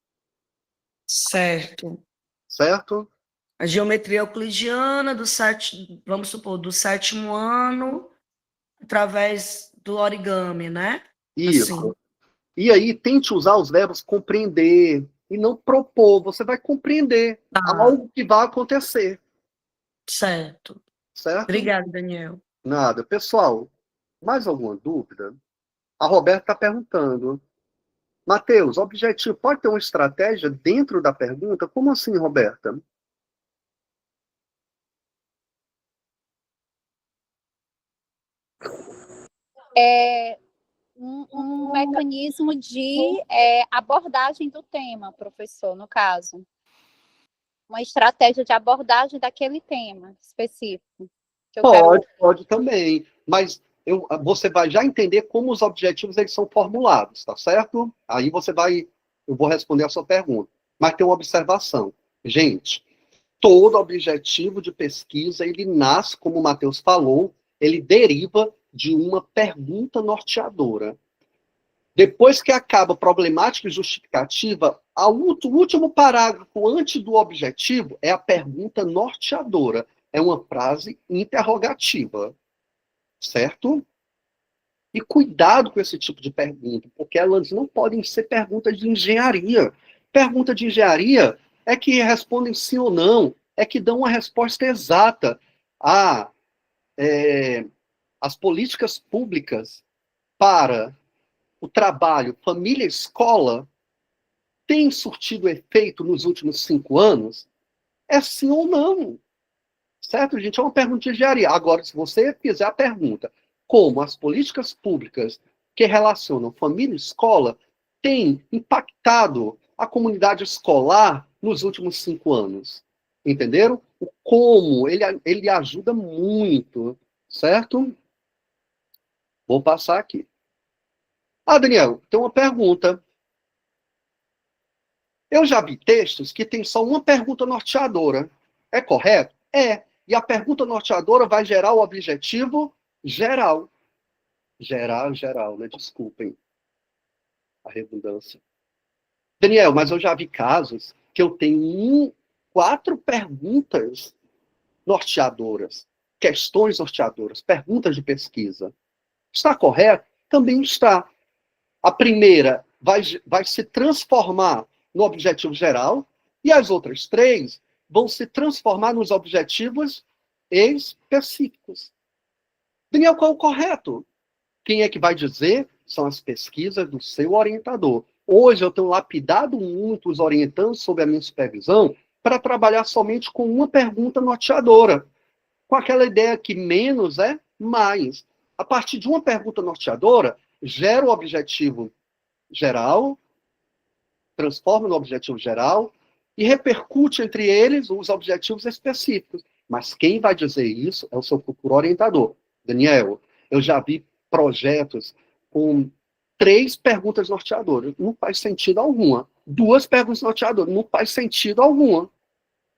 Certo. certo? A geometria euclidiana vamos supor, do 7º ano, através do origami, né? Isso. Assim. E aí, tente usar os verbos compreender e não propor. Você vai compreender algo que vai acontecer. Certo. Certo? Obrigada, Daniel. Nada. Pessoal, mais alguma dúvida? A Roberta está perguntando. Matheus, objetivo pode ter uma estratégia dentro da pergunta? Como assim, Roberta? É um mecanismo de abordagem do tema, professor, no caso. Uma estratégia de abordagem daquele tema específico. Pode também, mas você vai já entender como os objetivos eles são formulados, tá certo? Aí eu vou responder a sua pergunta. Mas tem uma observação. Gente, todo objetivo de pesquisa, ele nasce, como o Matheus falou, ele deriva de uma pergunta norteadora. Depois que acaba problemática e justificativa, o último parágrafo antes do objetivo é a pergunta norteadora. É uma frase interrogativa, certo? E cuidado com esse tipo de pergunta, porque elas não podem ser perguntas de engenharia. Pergunta de engenharia é que respondem sim ou não, é que dão uma resposta exata. As políticas públicas para o trabalho família-escola têm surtido efeito nos últimos 5 anos? É sim ou não? Certo, gente? É uma pergunta de engenharia. Agora, se você fizer a pergunta como as políticas públicas que relacionam família e escola têm impactado a comunidade escolar nos últimos 5 anos, entenderam? O como, ele ajuda muito, certo? Vou passar aqui. Daniel, tem uma pergunta. Eu já vi textos que tem só uma pergunta norteadora. É correto? É. E a pergunta norteadora vai gerar o objetivo geral. Geral, né? Desculpem a redundância. Daniel, mas eu já vi casos que eu tenho 4 perguntas norteadoras, questões norteadoras, perguntas de pesquisa. Está correto? Também está. A primeira vai se transformar no objetivo geral e as outras 3 vão se transformar nos objetivos específicos. Daniel, qual é o correto? Quem é que vai dizer? São as pesquisas do seu orientador. Hoje eu tenho lapidado muito os orientandos sob a minha supervisão para trabalhar somente com uma pergunta norteadora, com aquela ideia que menos é mais. A partir de uma pergunta norteadora, gera o objetivo geral, transforma no objetivo geral, e repercute entre eles os objetivos específicos. Mas quem vai dizer isso é o seu futuro orientador. Daniel, eu já vi projetos com 3 perguntas norteadoras. Não faz sentido alguma. 2 perguntas norteadoras. Não faz sentido alguma.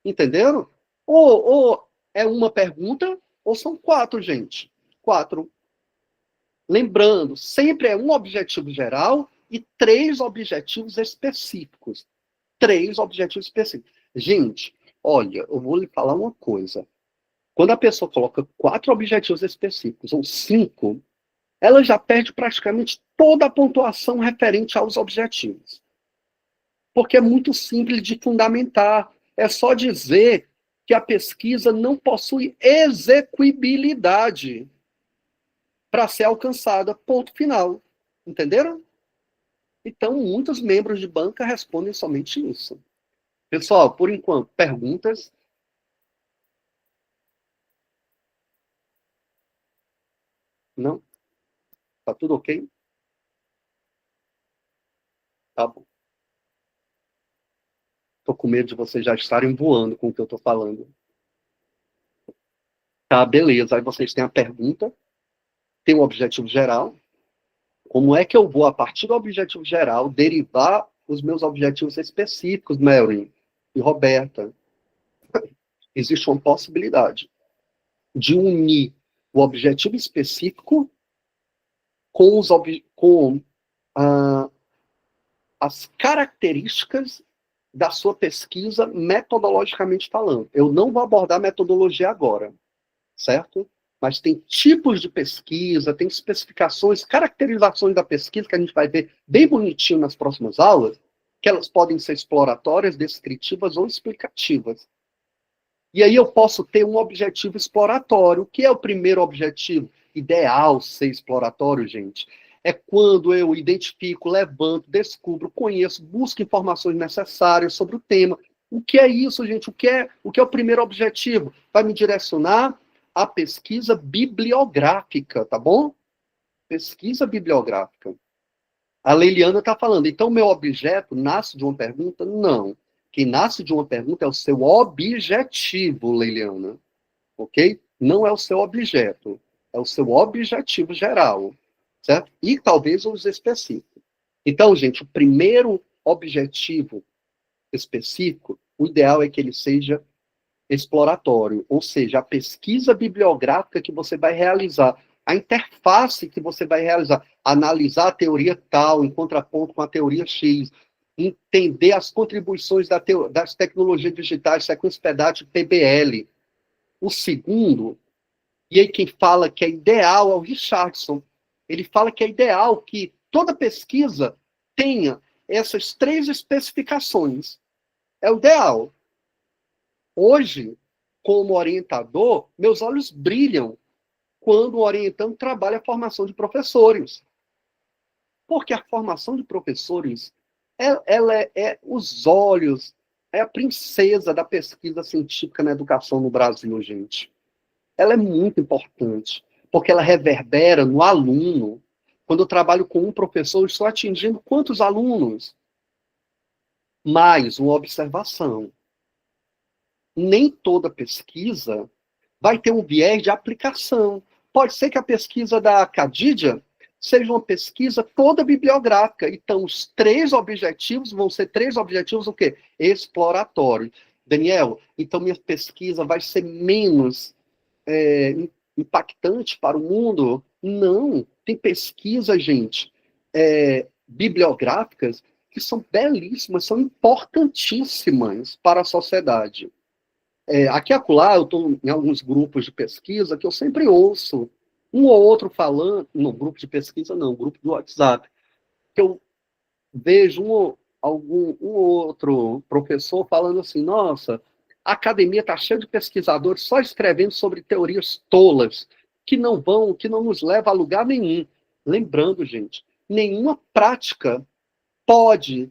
Entenderam? Ou é uma pergunta, ou são 4, gente. 4. Lembrando, sempre é um objetivo geral e 3 objetivos específicos. 3 objetivos específicos. Gente, olha, eu vou lhe falar uma coisa. Quando a pessoa coloca 4 objetivos específicos, ou 5, ela já perde praticamente toda a pontuação referente aos objetivos. Porque é muito simples de fundamentar. É só dizer que a pesquisa não possui execuibilidade para ser alcançada. Ponto final. Entenderam? Então, muitos membros de banca respondem somente isso. Pessoal, por enquanto, perguntas? Não? Tá tudo ok? Tá bom. Tô com medo de vocês já estarem voando com o que eu tô falando. Tá, beleza. Aí vocês têm a pergunta, tem o objetivo geral. Como é que eu vou, a partir do objetivo geral, derivar os meus objetivos específicos, Mary e Roberta? Existe uma possibilidade de unir o objetivo específico com, as características da sua pesquisa metodologicamente falando. Eu não vou abordar metodologia agora, certo? Mas tem tipos de pesquisa, tem especificações, caracterizações da pesquisa que a gente vai ver bem bonitinho nas próximas aulas, que elas podem ser exploratórias, descritivas ou explicativas. E aí eu posso ter um objetivo exploratório. O que é o primeiro objetivo? Ideal ser exploratório, gente, é quando eu identifico, levanto, descubro, conheço, busco informações necessárias sobre o tema. O que é isso, gente? O que é o primeiro objetivo? Vai me direcionar à pesquisa bibliográfica, tá bom? Pesquisa bibliográfica. A Leiliana está falando, então meu objeto nasce de uma pergunta? Não. Quem nasce de uma pergunta é o seu objetivo, Leiliana. Ok? Não é o seu objeto. É o seu objetivo geral. Certo? E talvez os específicos. Então, gente, o primeiro objetivo específico, o ideal é que ele seja exploratório, ou seja, a pesquisa bibliográfica que você vai realizar, a interface que você vai realizar, analisar a teoria tal em contraponto com a teoria X, entender as contribuições das tecnologias digitais, sequência PEDAT e PBL. O segundo, e aí quem fala que é ideal é o Richardson. Ele fala que é ideal que toda pesquisa tenha essas 3 especificações. É o ideal. Hoje, como orientador, meus olhos brilham quando o orientando trabalha a formação de professores. Porque a formação de professores, ela é os olhos, é a princesa da pesquisa científica na educação no Brasil, gente. Ela é muito importante, porque ela reverbera no aluno. Quando eu trabalho com um professor, eu estou atingindo quantos alunos? Mais uma observação. Nem toda pesquisa vai ter um viés de aplicação. Pode ser que a pesquisa da Cadidia seja uma pesquisa toda bibliográfica. Então, os 3 objetivos vão ser 3 objetivos o quê? Exploratórios. Daniel, então minha pesquisa vai ser menos impactante para o mundo? Não. Tem pesquisas, gente, bibliográficas que são belíssimas, são importantíssimas para a sociedade. Aqui e acolá, eu estou em alguns grupos de pesquisa que eu sempre ouço um ou outro falando, no grupo de pesquisa não, grupo do WhatsApp, que eu vejo um ou outro professor falando assim, nossa, a academia está cheia de pesquisadores só escrevendo sobre teorias tolas, que não nos levam a lugar nenhum. Lembrando, gente, nenhuma prática pode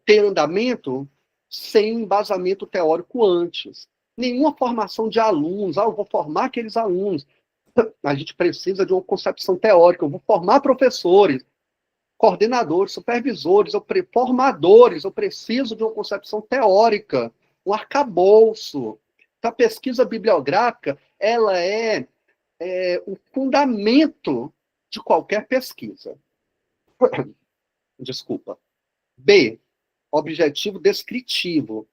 ter andamento sem embasamento teórico antes. Nenhuma formação de alunos, eu vou formar aqueles alunos. A gente precisa de uma concepção teórica, eu vou formar professores, coordenadores, supervisores, formadores, eu preciso de uma concepção teórica, um arcabouço. Então, a pesquisa bibliográfica, ela é o fundamento de qualquer pesquisa. Desculpa. B, objetivo descritivo.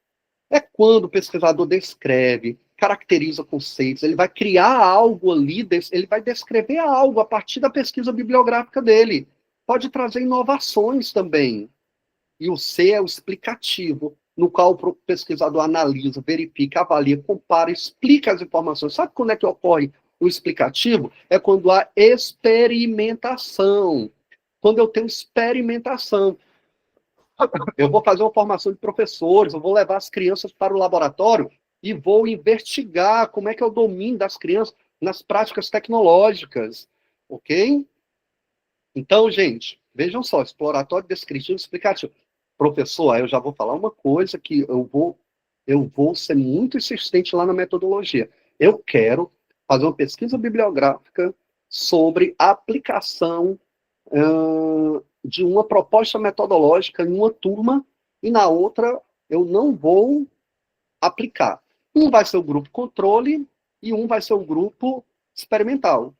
É quando o pesquisador descreve, caracteriza conceitos, ele vai criar algo ali, ele vai descrever algo a partir da pesquisa bibliográfica dele. Pode trazer inovações também. E o C é o explicativo, no qual o pesquisador analisa, verifica, avalia, compara, explica as informações. Sabe quando é que ocorre o explicativo? É quando há experimentação. Quando eu tenho experimentação. Eu vou fazer uma formação de professores, eu vou levar as crianças para o laboratório e vou investigar como é que é o domínio das crianças nas práticas tecnológicas, ok? Então, gente, vejam só, exploratório, descritivo, explicativo. Professor, aí eu já vou falar uma coisa que eu vou eu vou ser muito insistente lá na metodologia. Eu quero fazer uma pesquisa bibliográfica sobre a aplicação de uma proposta metodológica em uma turma e na outra eu não vou aplicar. Um vai ser o grupo controle e um vai ser o grupo experimental.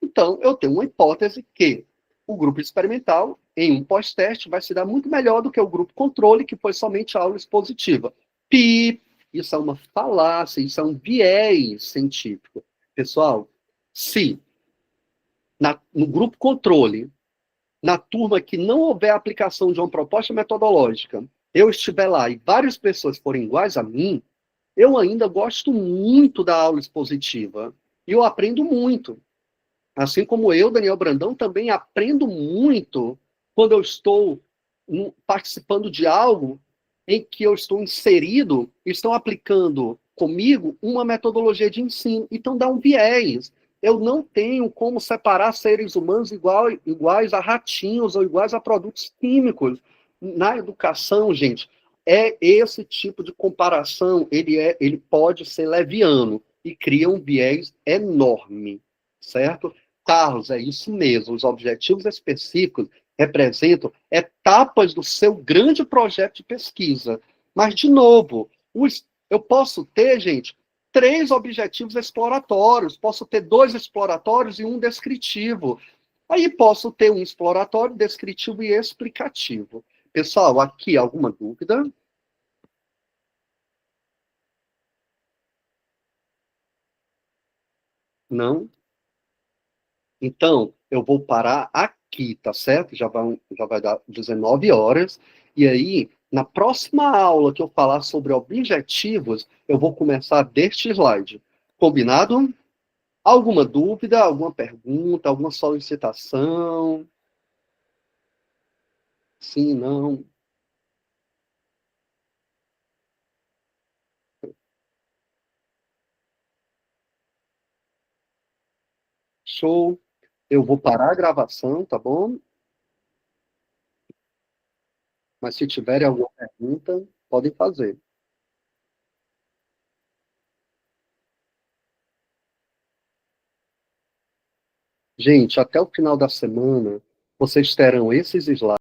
Então, eu tenho uma hipótese que o grupo experimental, em um pós-teste, vai se dar muito melhor do que o grupo controle, que foi somente aula expositiva. Isso é uma falácia, isso é um viés científico. Pessoal, se no grupo controle, na turma que não houver aplicação de uma proposta metodológica, eu estiver lá e várias pessoas forem iguais a mim, eu ainda gosto muito da aula expositiva. E eu aprendo muito. Assim como eu, Daniel Brandão, também aprendo muito quando eu estou participando de algo em que eu estou inserido, estão aplicando comigo uma metodologia de ensino. Então dá um viés. Eu não tenho como separar seres humanos iguais a ratinhos ou iguais a produtos químicos. Na educação, gente, é esse tipo de comparação, ele pode ser leviano e cria um viés enorme, certo? Carlos, é isso mesmo. Os objetivos específicos representam etapas do seu grande projeto de pesquisa. Mas, de novo, eu posso ter, gente, 3 objetivos exploratórios, posso ter 2 exploratórios e 1 descritivo. Aí posso ter um exploratório, descritivo e explicativo. Pessoal, aqui alguma dúvida? Não? Então, eu vou parar aqui, tá certo? Já vai dar 19 horas. E aí, na próxima aula que eu falar sobre objetivos, eu vou começar deste slide. Combinado? Alguma dúvida, alguma pergunta, alguma solicitação? Sim, não? Show. Eu vou parar a gravação, tá bom? Mas se tiverem alguma pergunta, podem fazer. Gente, até o final da semana, vocês terão esses slides.